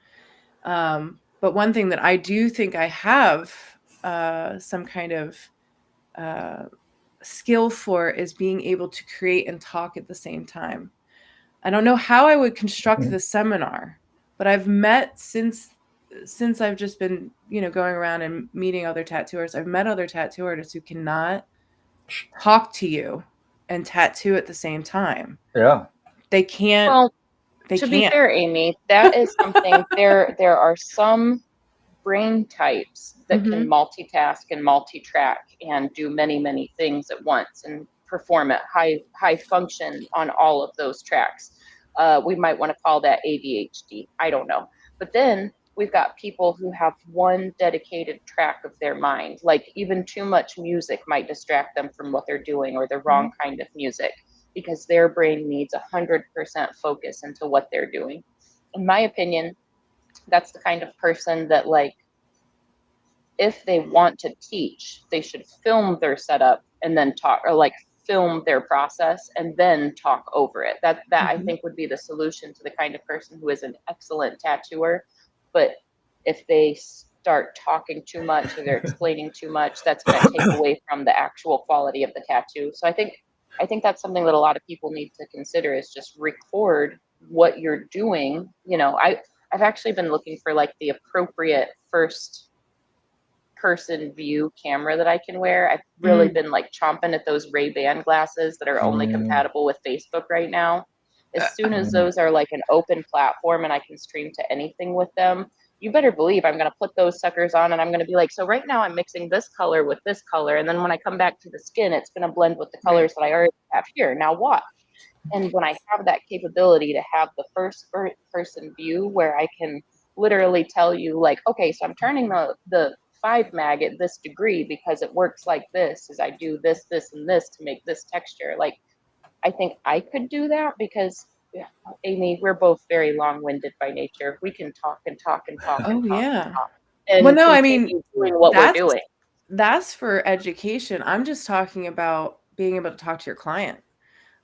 but one thing that I do think I have some kind of uh, skill for, is being able to create and talk at the same time. I don't know how I would construct Mhm. this seminar, but I've met since I've just been, going around and meeting other tattooers. I've met other tattoo artists who cannot talk to you and tattoo at the same time. Yeah. They can't. Well, They to be can't. fair, Amy, that is something there are some brain types that can Mhm. multitask and multi-track and do many things at once and perform at high function on all of those tracks. We might want to call that ADHD. I don't know. But then we've got people who have one dedicated track of their mind. Like even too much music might distract them from what they're doing, or the wrong Right. kind of music, because their brain needs 100% focus into what they're doing. In my opinion, that's the kind of person that, like, if they want to teach, they should film their setup and then talk, or like film their process and then talk over it. That I Mhm. think would be the solution to the kind of person who is an excellent tattooer. But if they start talking too much or they're explaining too much, that's going to take away from the actual quality of the tattoo. So I think that's something that a lot of people need to consider, is just record what you're doing. I've actually been looking for like the appropriate first person view camera that I can wear. I've really Mm. been like chomping at those Ray-Ban glasses that are only Mm, compatible with Facebook right now. Uh, As soon as mm. those are like an open platform and I can stream to anything with them, you better believe I'm going to put those suckers on and I'm going to be like, so right now I'm mixing this color with this color. And then when I come back to the skin, it's going to blend with the right. colors that I already have here. Now watch. And when I have that capability to have the first person view where I can literally tell you, like, okay, so I'm turning the 5 mag at this degree because it works like this, as I do this and this to make this texture. Like, I think I could do that because, yeah, Amy, we're both very long-winded by nature. We can talk and talk and talk and Oh, talk yeah. Well, and no, I mean, continue doing what we're that's doing. that's for education. I'm just talking about being able to talk to your client.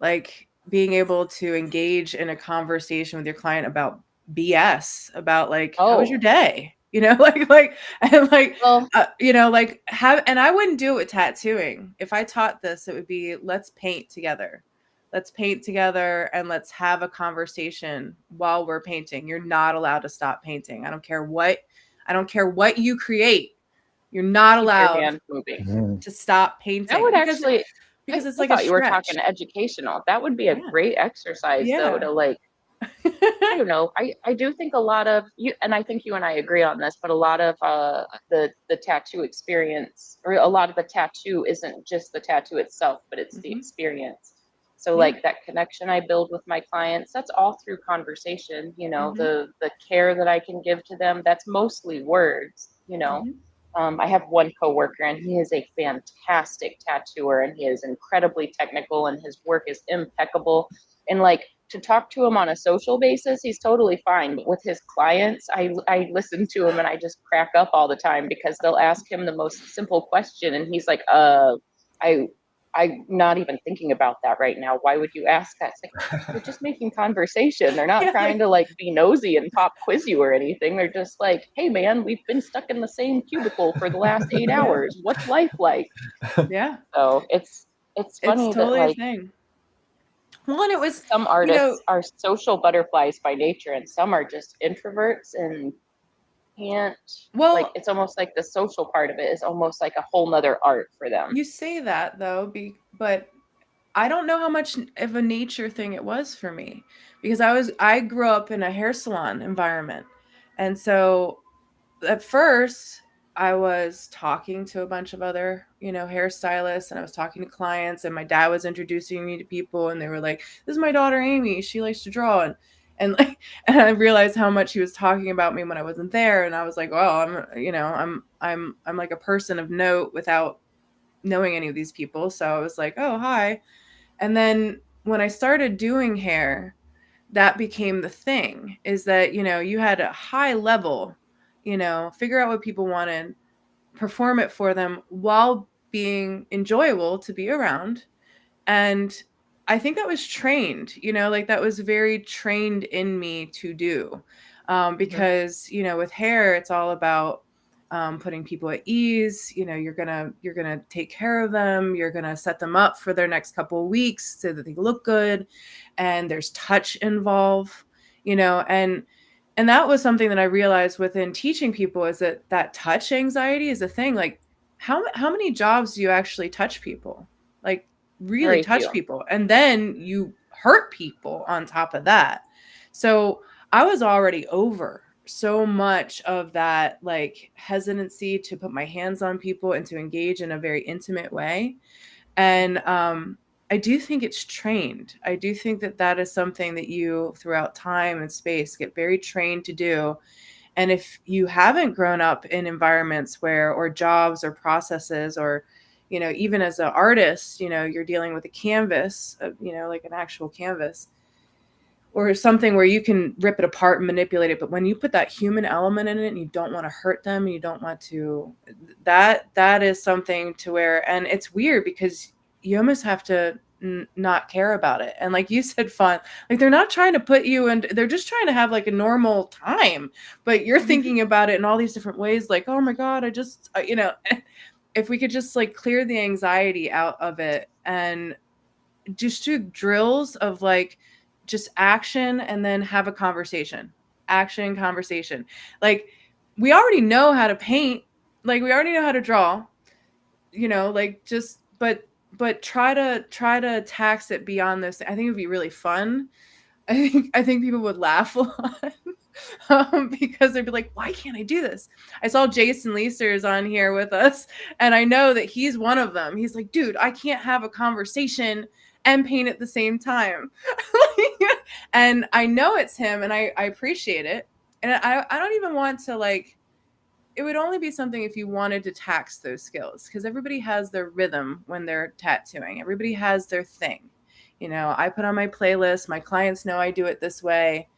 Like being able to engage in a conversation with your client about BS, about like, how was your Oh, day? Like, and like, well, like and I wouldn't do it with tattooing. If I taught this, it would be, let's paint together. Let's paint together and let's have a conversation while we're painting. You're not allowed to stop painting. I don't care what you create. You're not keep your allowed hand moving. Mhm. to stop That painting would actually, because it's I like a thought you were stretch. talking educational. That would be a Yeah. great exercise, though, Yeah. to like, I don't know. I do think a lot of you, and I think you and I agree on this, but a lot of the tattoo experience, or a lot of the tattoo isn't just the tattoo itself, but it's the Mhm. experience. So Yeah. like that connection I build with my clients, that's all through conversation. Mhm. The care that I can give to them, that's mostly words. Mhm. I have one coworker, and he is a fantastic tattooer, and he is incredibly technical, and his work is impeccable. And like, to talk to him on a social basis, he's totally fine. But with his clients, I listen to him and I just crack up all the time because they'll ask him the most simple question, and he's like, I I'm not even thinking about that right now. Why would you ask that? It's like, they're just making conversation. They're not Yeah, trying like to like be nosy and pop quiz you or anything. They're just like, hey man, we've been stuck in the same cubicle for the last eight yeah. hours. What's life like? Yeah. So it's It's funny that totally a like thing. Well, and it was, some you know artists are social butterflies by nature and some are just introverts and can't, like, well, it's almost like the social part of it is almost like a whole nother art for them. you say that though, but I don't know how much of a nature thing it was for me because I grew up in a hair salon environment. And so at first I was talking to a bunch of other, hairstylists, and I was talking to clients, and my dad was introducing me to people, and they were like, "This is my daughter Amy. She likes to draw." And like and I realized how much he was talking about me when I wasn't there, and I was like, "Well, I'm like a person of note without knowing any of these people." So I was like, "Oh, hi." And then when I started doing hair, that became the thing, is that, you had a high level, figure out what people wanted, perform it for them while being enjoyable to be around. And I think that was trained, like that was very trained in me to do. Mhm. Because, with hair, it's all about putting people at ease. You're gonna take care of them. You're gonna set them up for their next couple of weeks so that they look good, and there's touch involved. And that was something that I realized within teaching people, is that touch anxiety is a thing. Like, how many jobs do you actually touch people? Like, really Very touch few. people, and then you hurt people on top of that. So I was already over so much of that, like, hesitancy to put my hands on people and to engage in a very intimate way. And I do think it's trained. I do think that is something that you, throughout time and space, get very trained to do. And if you haven't grown up in environments or jobs or processes, or, even as an artist, you're dealing with a canvas, like an actual canvas, or something where you can rip it apart and manipulate it. But when you put that human element in it, and you don't want to hurt them, and you don't want to, that is something to where, and it's weird because you almost have to not care about it. And like you said, fun, like, they're not trying to put you in, they're just trying to have like a normal time, but you're thinking about it in all these different ways. Like, oh my God, if we could just like clear the anxiety out of it, and just do drills of like just action, and then have a conversation. Action, conversation. Like, we already know how to paint, like, we already know how to draw, like, just but try to tax it beyond this. I think it would be really fun. I think people would laugh a lot. Because they'd be like, why can't I do this? I saw Jason Leaser is on here with us, and I know that he's one of them. He's like, dude, I can't have a conversation and paint at the same time. And I know it's him, and I appreciate it. And I don't even want to, like, it would only be something if you wanted to tax those skills, because everybody has their rhythm when they're tattooing. Everybody has their thing. I put on my playlist. My clients know I do it this way.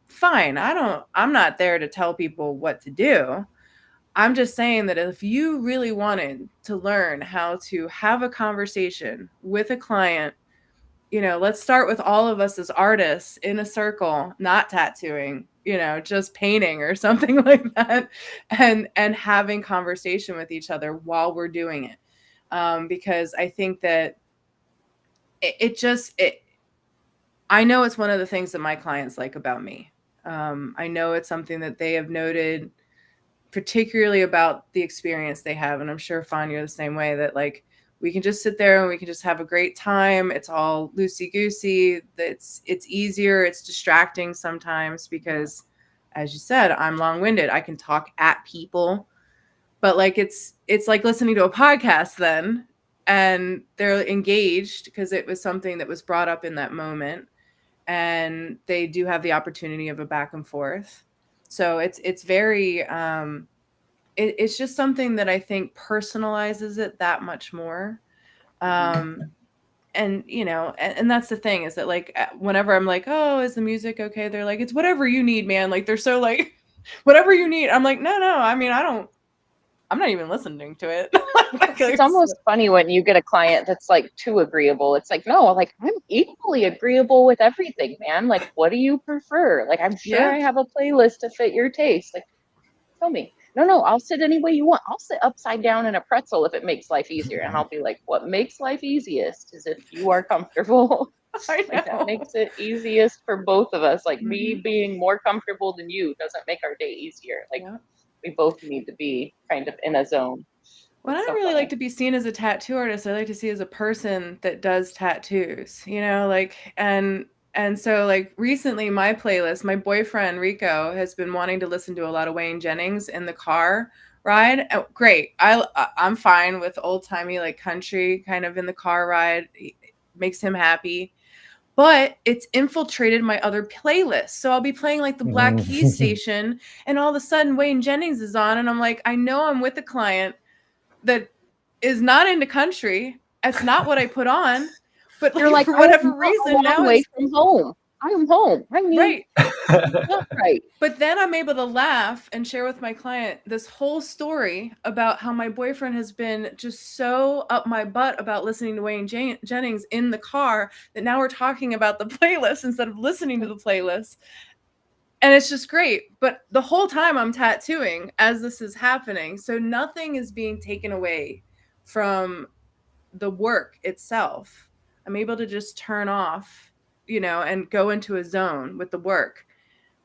Fine. I'm not there to tell people what to do. I'm just saying that if you really wanted to learn how to have a conversation with a client, let's start with all of us as artists in a circle, not tattooing, just painting or something like that, and having conversation with each other while we're doing it. Because I think that I know it's one of the things that my clients like about me. I know it's something that they have noted, particularly about the experience they have. And I'm sure, Fawn, you're the same way, that like, we can just sit there and we can just have a great time. It's all loosey-goosey. It's easier. It's distracting sometimes because, as you said, I'm long-winded. I can talk at people, but like, it's like listening to a podcast then, and they're engaged because it was something that was brought up in that moment, and they do have the opportunity of a back and forth. So it's very it's just something that I think personalizes it that much more. And and that's the thing, is that like, whenever I'm like, oh, is the music okay, they're like, it's whatever you need, man. Like, they're so like, whatever you need. I'm like, no, I mean, I'm not even listening to it. It's almost funny when you get a client that's like too agreeable. It's like, no, like, I'm equally agreeable with everything, man. Like, what do you prefer? Like, I'm sure I have a playlist to fit your taste. Like, tell me. No, I'll sit any way you want. I'll sit upside down in a pretzel if it makes life easier. And I'll be like, what makes life easiest is if you are comfortable. Like, that makes it easiest for both of us. Like, me being more comfortable than you doesn't make our day easier. Like, we both need to be kind of in a zone. Well, I don't really like to be seen as a tattoo artist. I like to see as a person that does tattoos, like, and so, like, recently my playlist, my boyfriend Rico has been wanting to listen to a lot of Wayne Jennings in the car ride. Oh, great. I'm fine with old timey, like, country kind of in the car ride. It makes him happy. But it's infiltrated my other playlists. So I'll be playing like the Black Keys station, and all of a sudden Wayne Jennings is on, and I'm like, I know I'm with a client that is not into country. That's not what I put on. But you're like, for whatever reason, now away from home. I'm home. I mean, right. Not right. But then I'm able to laugh and share with my client this whole story about how my boyfriend has been just so up my butt about listening to Wayne Jennings in the car, that now we're talking about the playlist instead of listening to the playlist. And it's just great. But the whole time I'm tattooing as this is happening. So nothing is being taken away from the work itself. I'm able to just turn off, and go into a zone with the work.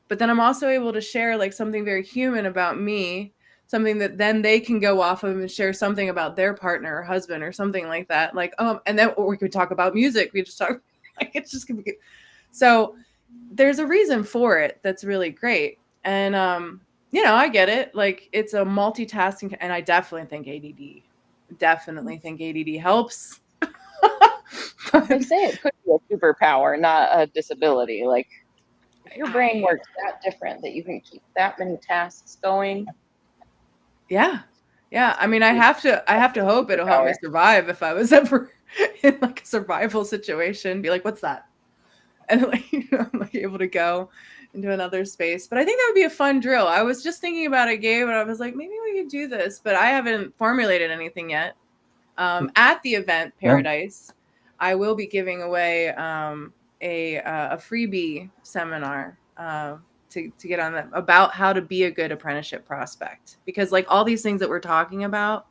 But then I'm also able to share like something very human about me, something that then they can go off of and share something about their partner or husband or something like that. Like, and then or we could talk about music. We just talk like it's just gonna be so there's a reason for it that's really great. And I get it. Like it's a multitasking and I definitely think ADD helps. They say it could be a superpower, not a disability. Like if your brain works that different that you can keep that many tasks going. Yeah. I mean, I have to hope it'll help me survive if I was ever in like a survival situation. Be like, what's that? And like, I'm like able to go into another space. But I think that would be a fun drill. I was just thinking about it, Gabe, and I was like, maybe we could do this, but I haven't formulated anything yet. At the event Paradise, I will be giving away a freebie seminar to get on that about how to be a good apprenticeship prospect, because like all these things that we're talking about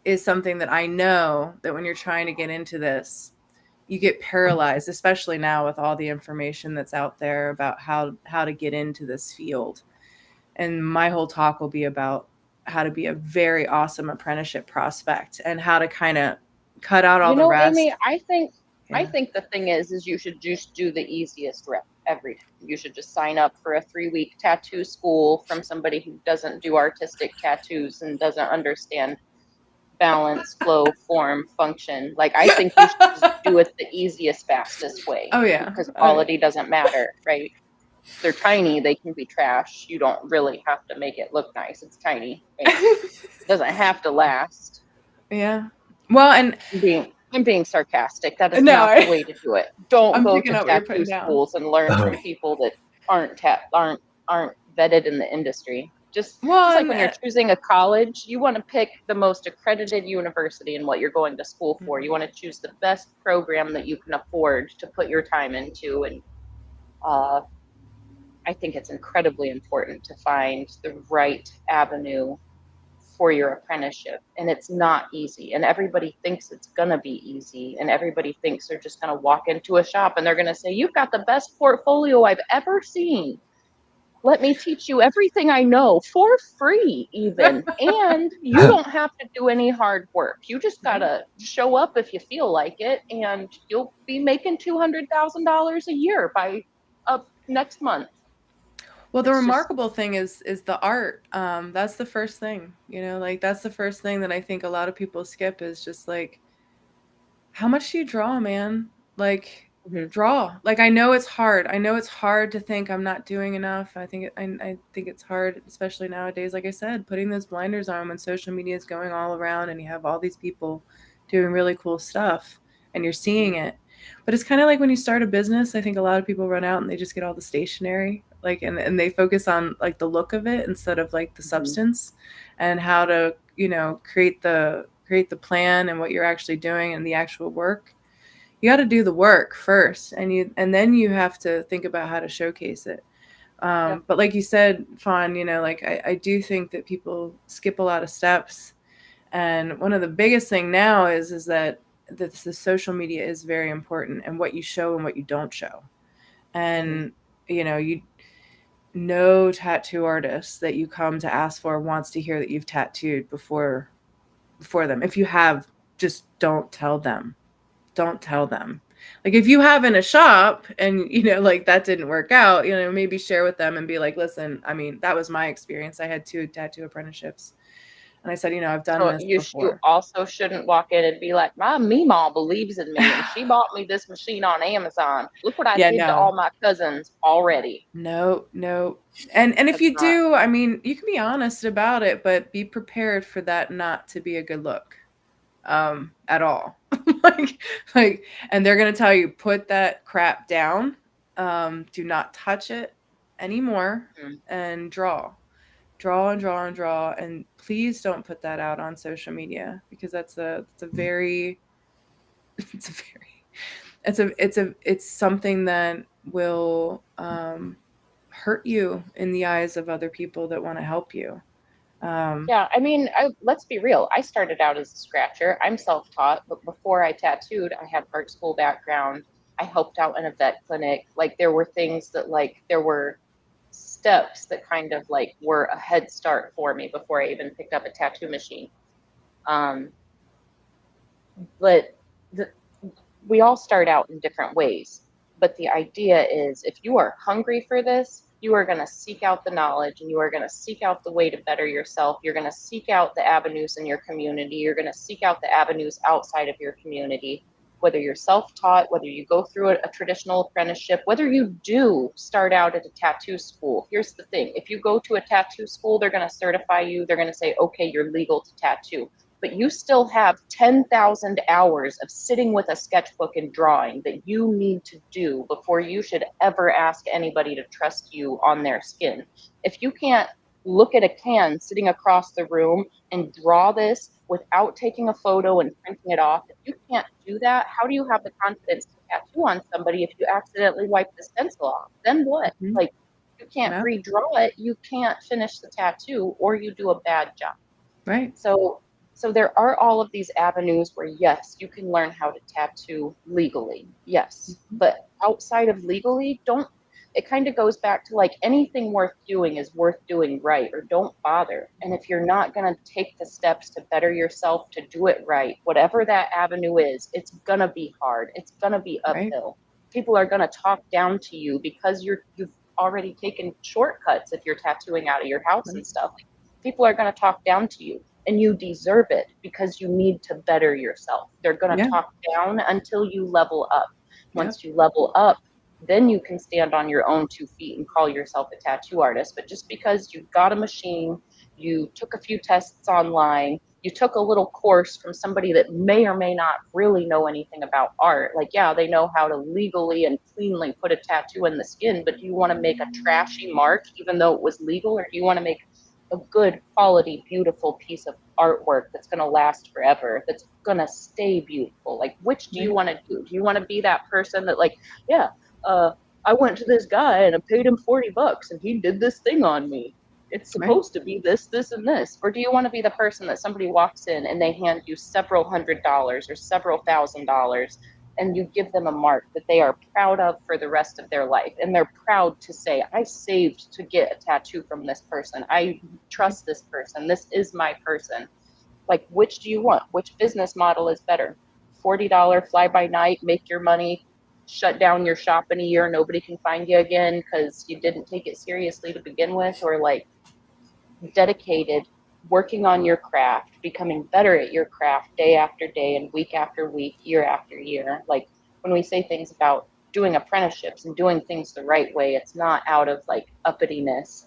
is something that I know that when you're trying to get into this, you get paralyzed, especially now with all the information that's out there about how to get into this field. And my whole talk will be about how to be a very awesome apprenticeship prospect and how to kind of cut out all the rest. Amy, I think the thing is you should just do the easiest rep every time. You should just sign up for a 3-week tattoo school from somebody who doesn't do artistic tattoos and doesn't understand balance, flow, form, function. Like I think you should just do it the easiest, fastest way. Oh yeah. Because quality doesn't matter, right? They're tiny, they can be trash. You don't really have to make it look nice. It's tiny. Right? It doesn't have to last. Yeah. Well, and I'm being sarcastic. That is not the way to do it. Don't go to tattoo schools and learn from people that aren't vetted in the industry. Just like when you're choosing a college, you want to pick the most accredited university in what you're going to school for. You want to choose the best program that you can afford to put your time into. And I think it's incredibly important to find the right avenue for your apprenticeship. And it's not easy. And everybody thinks it's going to be easy. And everybody thinks they're just going to walk into a shop and they're going to say, you've got the best portfolio I've ever seen. Let me teach you everything I know for free, even. And you don't have to do any hard work. You just got to show up if you feel like it, and you'll be making $200,000 a year by next month. Well, the remarkable thing is the art. That's the first thing, like that's the first thing that I think a lot of people skip is just like, how much do you draw, man? Like draw. Like I know it's hard. I know it's hard to think I'm not doing enough. I think it's hard, especially nowadays. Like I said, putting those blinders on when social media is going all around and you have all these people doing really cool stuff and you're seeing it. But it's kind of like when you start a business, I think a lot of people run out and they just get all the stationery, like, and they focus on like the look of it instead of like the substance and how to, create the plan and what you're actually doing and the actual work. You got to do the work first, and then you have to think about how to showcase it. But like you said, Fawn, like I do think that people skip a lot of steps. And one of the biggest thing now is that the social media is very important, and what you show and what you don't show. And no tattoo artist that you come to ask for wants to hear that you've tattooed before them. If you have, just don't tell them. Don't tell them. Like if you have in a shop and like that didn't work out, maybe share with them and be like, listen, I mean, that was my experience. I had 2 tattoo apprenticeships. And I said, I've done this before. You also shouldn't walk in and be like, my Meemaw believes in me and she bought me this machine on Amazon. Look what I did to all my cousins already. No. And if you do, I mean, you can be honest about it, but be prepared for that not to be a good look at all. like, and they're going to tell you, put that crap down. Do not touch it anymore and draw. And please don't put that out on social media, because it's something that will hurt you in the eyes of other people that want to help you. Yeah, I mean, let's be real. I started out as a scratcher. I'm self-taught, but before I tattooed, I had art school background. I helped out in a vet clinic. Like there were things that there were steps that kind of were a head start for me before I even picked up a tattoo machine. Um, but the, we all start out in different ways. But the idea is if you are hungry for this, you are going to seek out the knowledge and you are going to seek out the way to better yourself. You're going to seek out the avenues in your community. You're going to seek out the avenues outside of your community, whether you're self-taught, whether you go through a traditional apprenticeship, whether you do start out at a tattoo school. Here's the thing. If you go to a tattoo school, they're going to certify you. They're going to say, okay, you're legal to tattoo. But you still have 10,000 hours of sitting with a sketchbook and drawing that you need to do before you should ever ask anybody to trust you on their skin. If you can't look at a can sitting across the room and draw this without taking a photo and printing it off, if you can't do that, how do you have the confidence to tattoo on somebody if you accidentally wipe the stencil off? Then what? Mhm. Like, you can't Yeah. redraw it, you can't finish the tattoo, or you do a bad job. Right. So there are all of these avenues where, yes, you can learn how to tattoo legally. Yes. But outside of legally, it kind of goes back to anything worth doing is worth doing right, or don't bother. And if you're not going to take the steps to better yourself, to do it right, whatever that avenue is, it's going to be hard. It's going to be Right. uphill. People are going to talk down to you because you've already taken shortcuts if you're tattooing out of your house and stuff. People are going to talk down to you. And you deserve it because you need to better yourself. They're going to Yeah. talk down until you level up. Yep. Once you level up, then you can stand on your own 2 feet and call yourself a tattoo artist. But just because you got a machine, you took a few tests online, you took a little course from somebody that may or may not really know anything about art. Yeah, they know how to legally and cleanly put a tattoo in the skin, but do you want to make a trashy mark even though it was legal, or do you want to make a good quality, beautiful piece of artwork that's going to last forever, that's going to stay beautiful? Which do you want to do? Do you want to be that person that yeah, I went to this guy and I paid him $40 and he did this thing on me. It's supposed to be this, this, and this. Or do you want to be the person that somebody walks in and they hand you several $100s or several $1,000s, and you give them a mark that they are proud of for the rest of their life, and they're proud to say, I saved to get a tattoo from this person, I trust this person, this is my person? Which do you want? Which business model is better? $40 fly by night, make your money, shut down your shop in a year, nobody can find you again because you didn't take it seriously to begin with? Or dedicated, working on your craft, becoming better at your craft day after day and week after week, year after year? When we say things about doing apprenticeships and doing things the right way, it's not out of uppityness.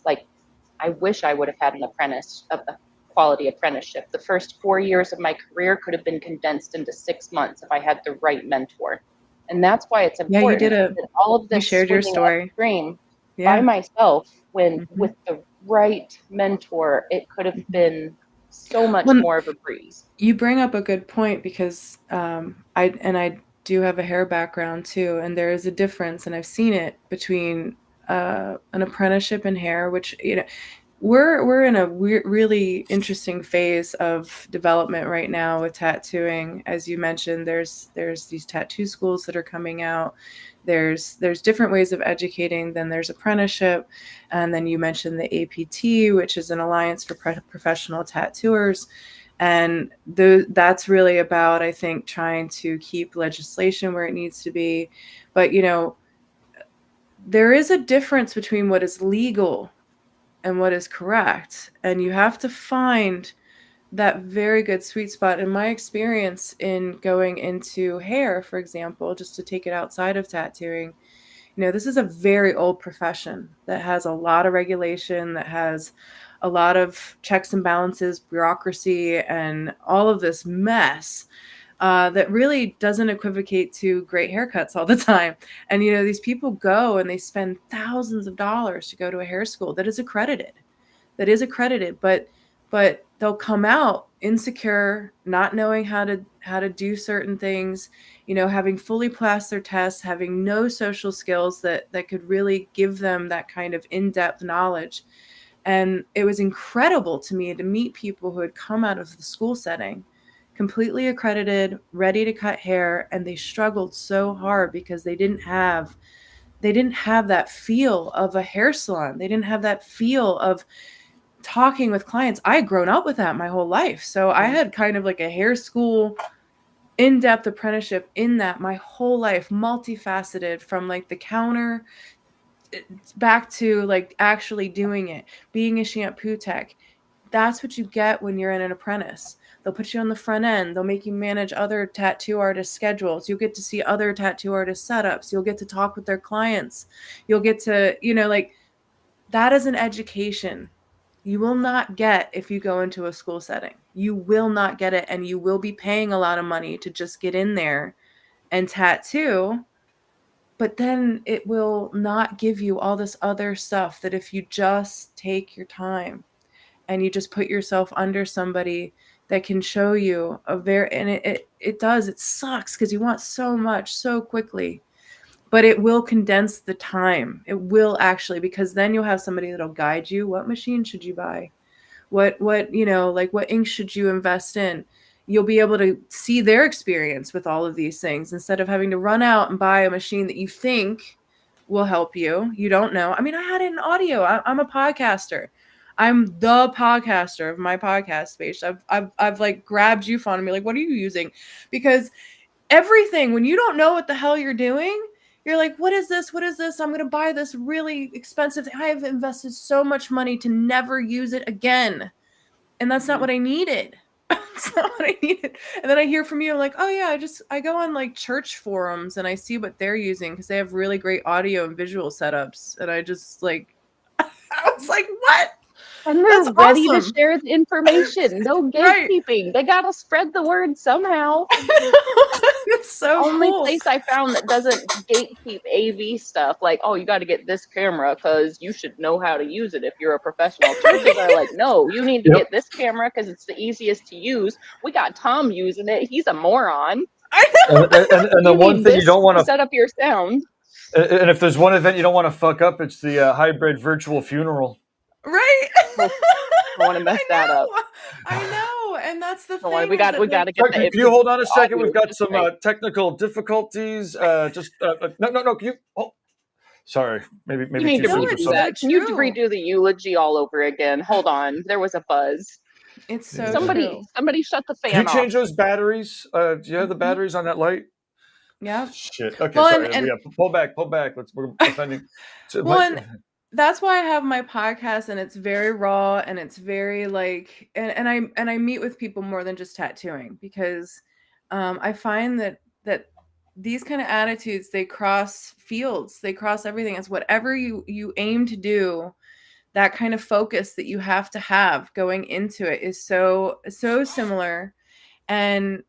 I wish I would have had a quality apprenticeship. The first 4 years of my career could have been condensed into 6 months if I had the right mentor. And that's why it's Yeah, you important that all of you this shared your swimming story. upstream by Yeah. myself, when Mhm. with the right mentor, it could have been so much Well, more of a breeze. you bring up a good point because I do have a hair background too, and there is a difference, and I've seen it between an apprenticeship in hair, which we're in a really interesting phase of development right now with tattooing. As you mentioned, there's these tattoo schools that are coming out. There's different ways of educating. Then there's apprenticeship, and then you mentioned the APT, which is an alliance for professional tattooers. And that's really about, I think, trying to keep legislation where it needs to be. But there is a difference between what is legal and what is correct. And you have to find that very good sweet spot. In my experience in going into hair, for example, just to take it outside of tattooing, this is a very old profession that has a lot of regulation, that has a lot of checks and balances, bureaucracy, and all of this mess that really doesn't equivocate to great haircuts all the time. And, these people go and they spend thousands of dollars to go to a hair school that is accredited, but they'll come out insecure, not knowing how to do certain things, having fully passed their tests, having no social skills that could really give them that kind of in-depth knowledge. And it was incredible to me to meet people who had come out of the school setting completely accredited, ready to cut hair, and they struggled so hard because they didn't have that feel of a hair salon. They didn't have that feel of talking with clients. I had grown up with that my whole life. So I had kind of like a hair school in-depth apprenticeship in that my whole life, multifaceted, from like the counter back to like actually doing it, being a shampoo tech. That's what you get when you're in an apprentice. They'll put you on the front end. They'll make you manage other tattoo artist schedules. You'll get to see other tattoo artist setups. You'll get to talk with their clients. You'll get to, like, that is an education you will not get if you go into a school setting. You will not get it, and you will be paying a lot of money to just get in there and tattoo. But then it will not give you all this other stuff that if you just take your time and you just put yourself under somebody that can show you and it sucks because you want so much so quickly, but it will condense the time. It will actually, because then you'll have somebody that'll guide you. What machine should you buy? What what ink should you invest in? You'll be able to see their experience with all of these things instead of having to run out and buy a machine that you think will help you. You don't know. I mean, I had it in audio. I'm a podcaster. I'm the podcaster of my podcast space. I've like grabbed you phone and be like, what are you using? Because everything, when you don't know what the hell you're doing, you're like, what is this? What is this? I'm going to buy this really expensive thing. I have invested so much money to never use it again. And that's not what I needed. That's not what I needed. And then I hear from you, I'm like, oh yeah, I go on like church forums and I see what they're using because they have really great audio and visual setups. And I just like, I was like, what? And they're That's ready to awesome. share the information. No Right. gatekeeping. They gotta spread the word somehow. It's so Only cool. place I found that doesn't gatekeep AV stuff, like, oh, you got to get this camera because you should know how to use it if you're a professional. Churches are like, no, you need to get this camera because it's the easiest to use. We got Tom using it. He's a moron. I know. And the one thing you don't want to set up your sound. And if there's one event you don't want to fuck up, it's the hybrid virtual funeral. Right. I want to mess that up. I know, and that's the thing. We got to get Can you hold on a second? We've got some technical difficulties. No. Can you? Oh, sorry. Maybe you need to redo that. Can you redo the eulogy all over again? Hold on. There was a buzz. It's so somebody shut the fan off. Can you change those batteries? Do you have the batteries on that light? Yeah. Shit. Okay. Well, sorry. And pull back. We're offending. That's why I have my podcast, and it's very raw, and it's very like, and I meet with people more than just tattooing, because I find that these kind of attitudes, they cross fields, they cross everything. It's whatever you aim to do, that kind of focus that you have to have going into it is so similar. And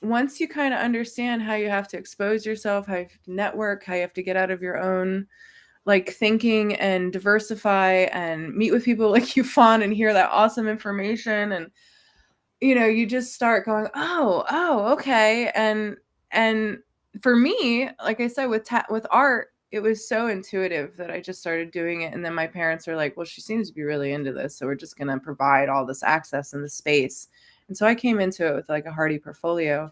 once you kind of understand how you have to expose yourself, how you have to network, how you have to get out of your own like thinking and diversify and meet with people like you, Fawn, and hear that awesome information, and you just start going, oh, okay. And for me, like I said, with art, it was so intuitive that I just started doing it. And then my parents are like, well, she seems to be really into this, so we're just going to provide all this access and the space. And so I came into it with like a hearty portfolio,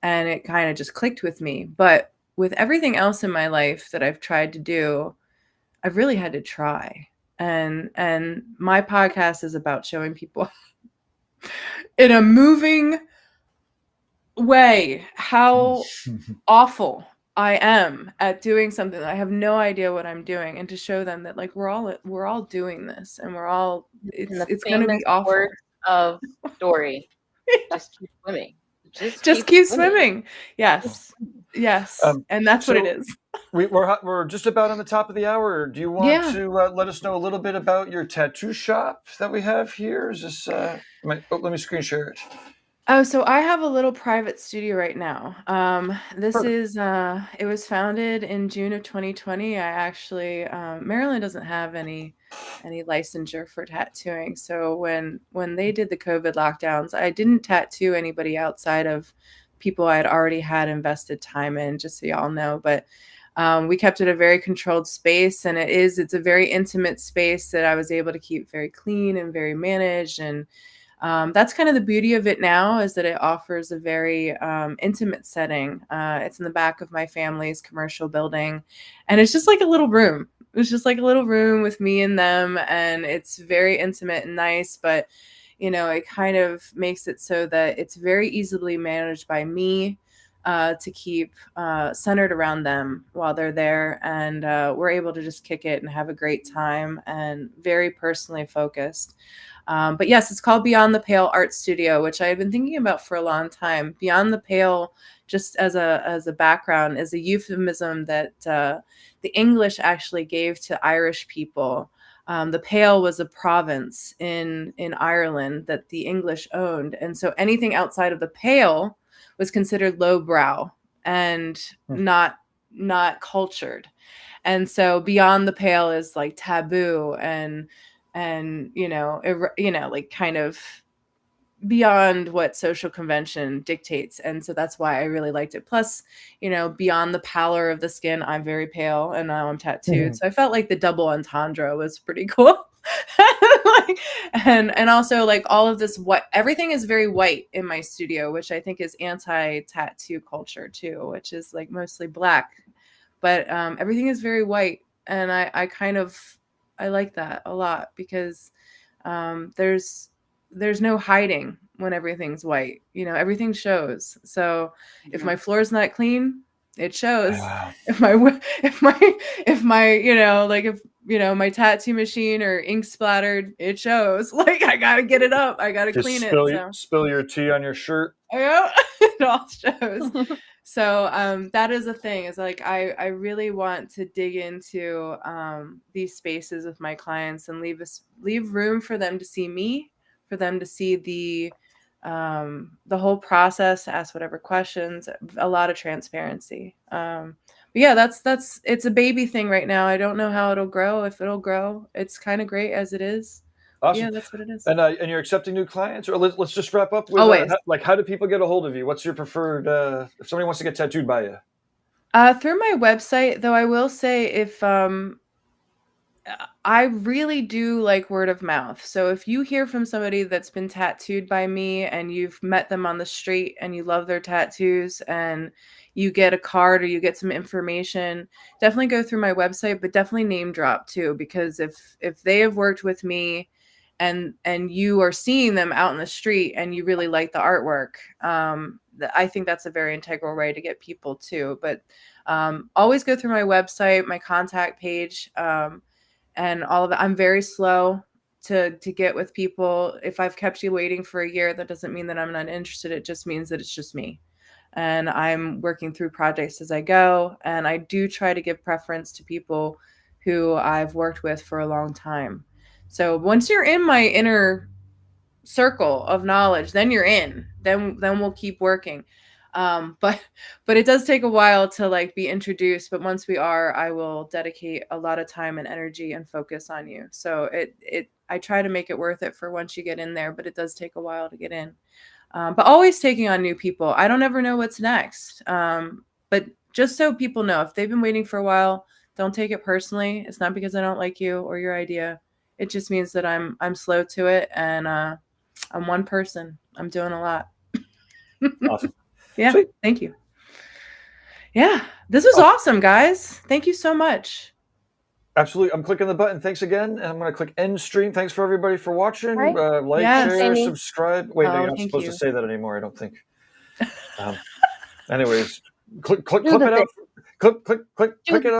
and it kind of just clicked with me. But with everything else in my life that I've tried to do, I've really had to try. And my podcast is about showing people in a moving way how awful I am at doing something that I have no idea what I'm doing, and to show them that like we're all doing this, and we're all it's going to be awful. Words of Dory. Just keep swimming. Just keep swimming. Yes. And that's what it is. We're just about on the top of the hour. Do you want to let us know a little bit about your tattoo shop that we have here? Is this? Let me screen share it. Oh, so I have a little private studio right now. This Perfect. is it was founded in June of 2020. I actually Maryland doesn't have any licensure for tattooing. So when they did the COVID lockdowns, I didn't tattoo anybody outside of people I had already had invested time in, just so y'all know. But we kept it a very controlled space, and it's a very intimate space that I was able to keep very clean and very managed. And that's kind of the beauty of it now, is that it offers a very intimate setting. It's in the back of my family's commercial building, and it's just like a little room. It's just like a little room with me and them, and it's very intimate and nice. But it kind of makes it so that it's very easily managed by me, to keep centered around them while they're there, and we're able to just kick it and have a great time, and very personally focused. But yes, it's called Beyond the Pale Art Studio, which I had been thinking about for a long time. Beyond the Pale, just as a background, is a euphemism that the English actually gave to Irish people. The Pale was a province in Ireland that the English owned, and so anything outside of the Pale was considered lowbrow and Hmm. not cultured. And so Beyond the Pale is like taboo, and like kind of beyond what social convention dictates. And so that's why I really liked it. Plus, beyond the pallor of the skin, I'm very pale and now I'm tattooed, so I felt like the double entendre was pretty cool. Like, and also, like, all of this, what everything is very white in my studio, which I think is anti-tattoo culture too, which is like mostly black. But everything is very white, and I like that a lot, because there's no hiding when everything's white. Everything shows. So if my floor's not clean, it shows. Wow. If my if my like if my tattoo machine or ink splattered, it shows. Like, I gotta get it up. I gotta Just clean it. So spill your tea on your shirt. yeah, it all shows. So that is a thing, is like I really want to dig into these spaces with my clients and leave room for them to see me, for them to see the whole process, ask whatever questions, a lot of transparency. But yeah, that's it's a baby thing right now. I don't know how it'll grow, if it'll grow. It's kind of great as it is. Yeah, Awesome. that's what it is. And you're accepting new clients, or let's just wrap up with Always. how do people get a hold of you? What's your preferred if somebody wants to get tattooed by you? Through my website, though, I will say, if I really do like word of mouth. So if you hear from somebody that's been tattooed by me, and you've met them on the street and you love their tattoos, and you get a card or you get some information, definitely go through my website, but definitely name drop too, because if they have worked with me, and you are seeing them out in the street and you really like the artwork, I think that's a very integral way to get people too. But always go through my website, my contact page. And all of it. I'm very slow to get with people. If I've kept you waiting for a year, that doesn't mean that I'm not interested. It just means that it's just me. And I'm working through projects as I go. And I do try to give preference to people who I've worked with for a long time. So once you're in my inner circle of knowledge, then you're in. Then we'll keep working. But it does take a while to like be introduced. But once we are, I will dedicate a lot of time and energy and focus on you. So I try to make it worth it for once you get in there, but it does take a while to get in. But always taking on new people. I don't ever know what's next. But just so people know, if they've been waiting for a while, don't take it personally. It's not because I don't like you or your idea. It just means that I'm slow to it, and I'm one person. I'm doing a lot. Awesome. Yeah. Sweet. Thank you. Yeah. This was awesome, guys. Thank you so much. Absolutely. I'm clicking the button. Thanks again. And I'm going to click end stream. Thanks for everybody for watching. Right. Like, Yes. share, Amy. subscribe. Wait, no, Oh, you're not thank supposed you. to say that anymore, I don't think. Anyways, clip Do it the out. Clip it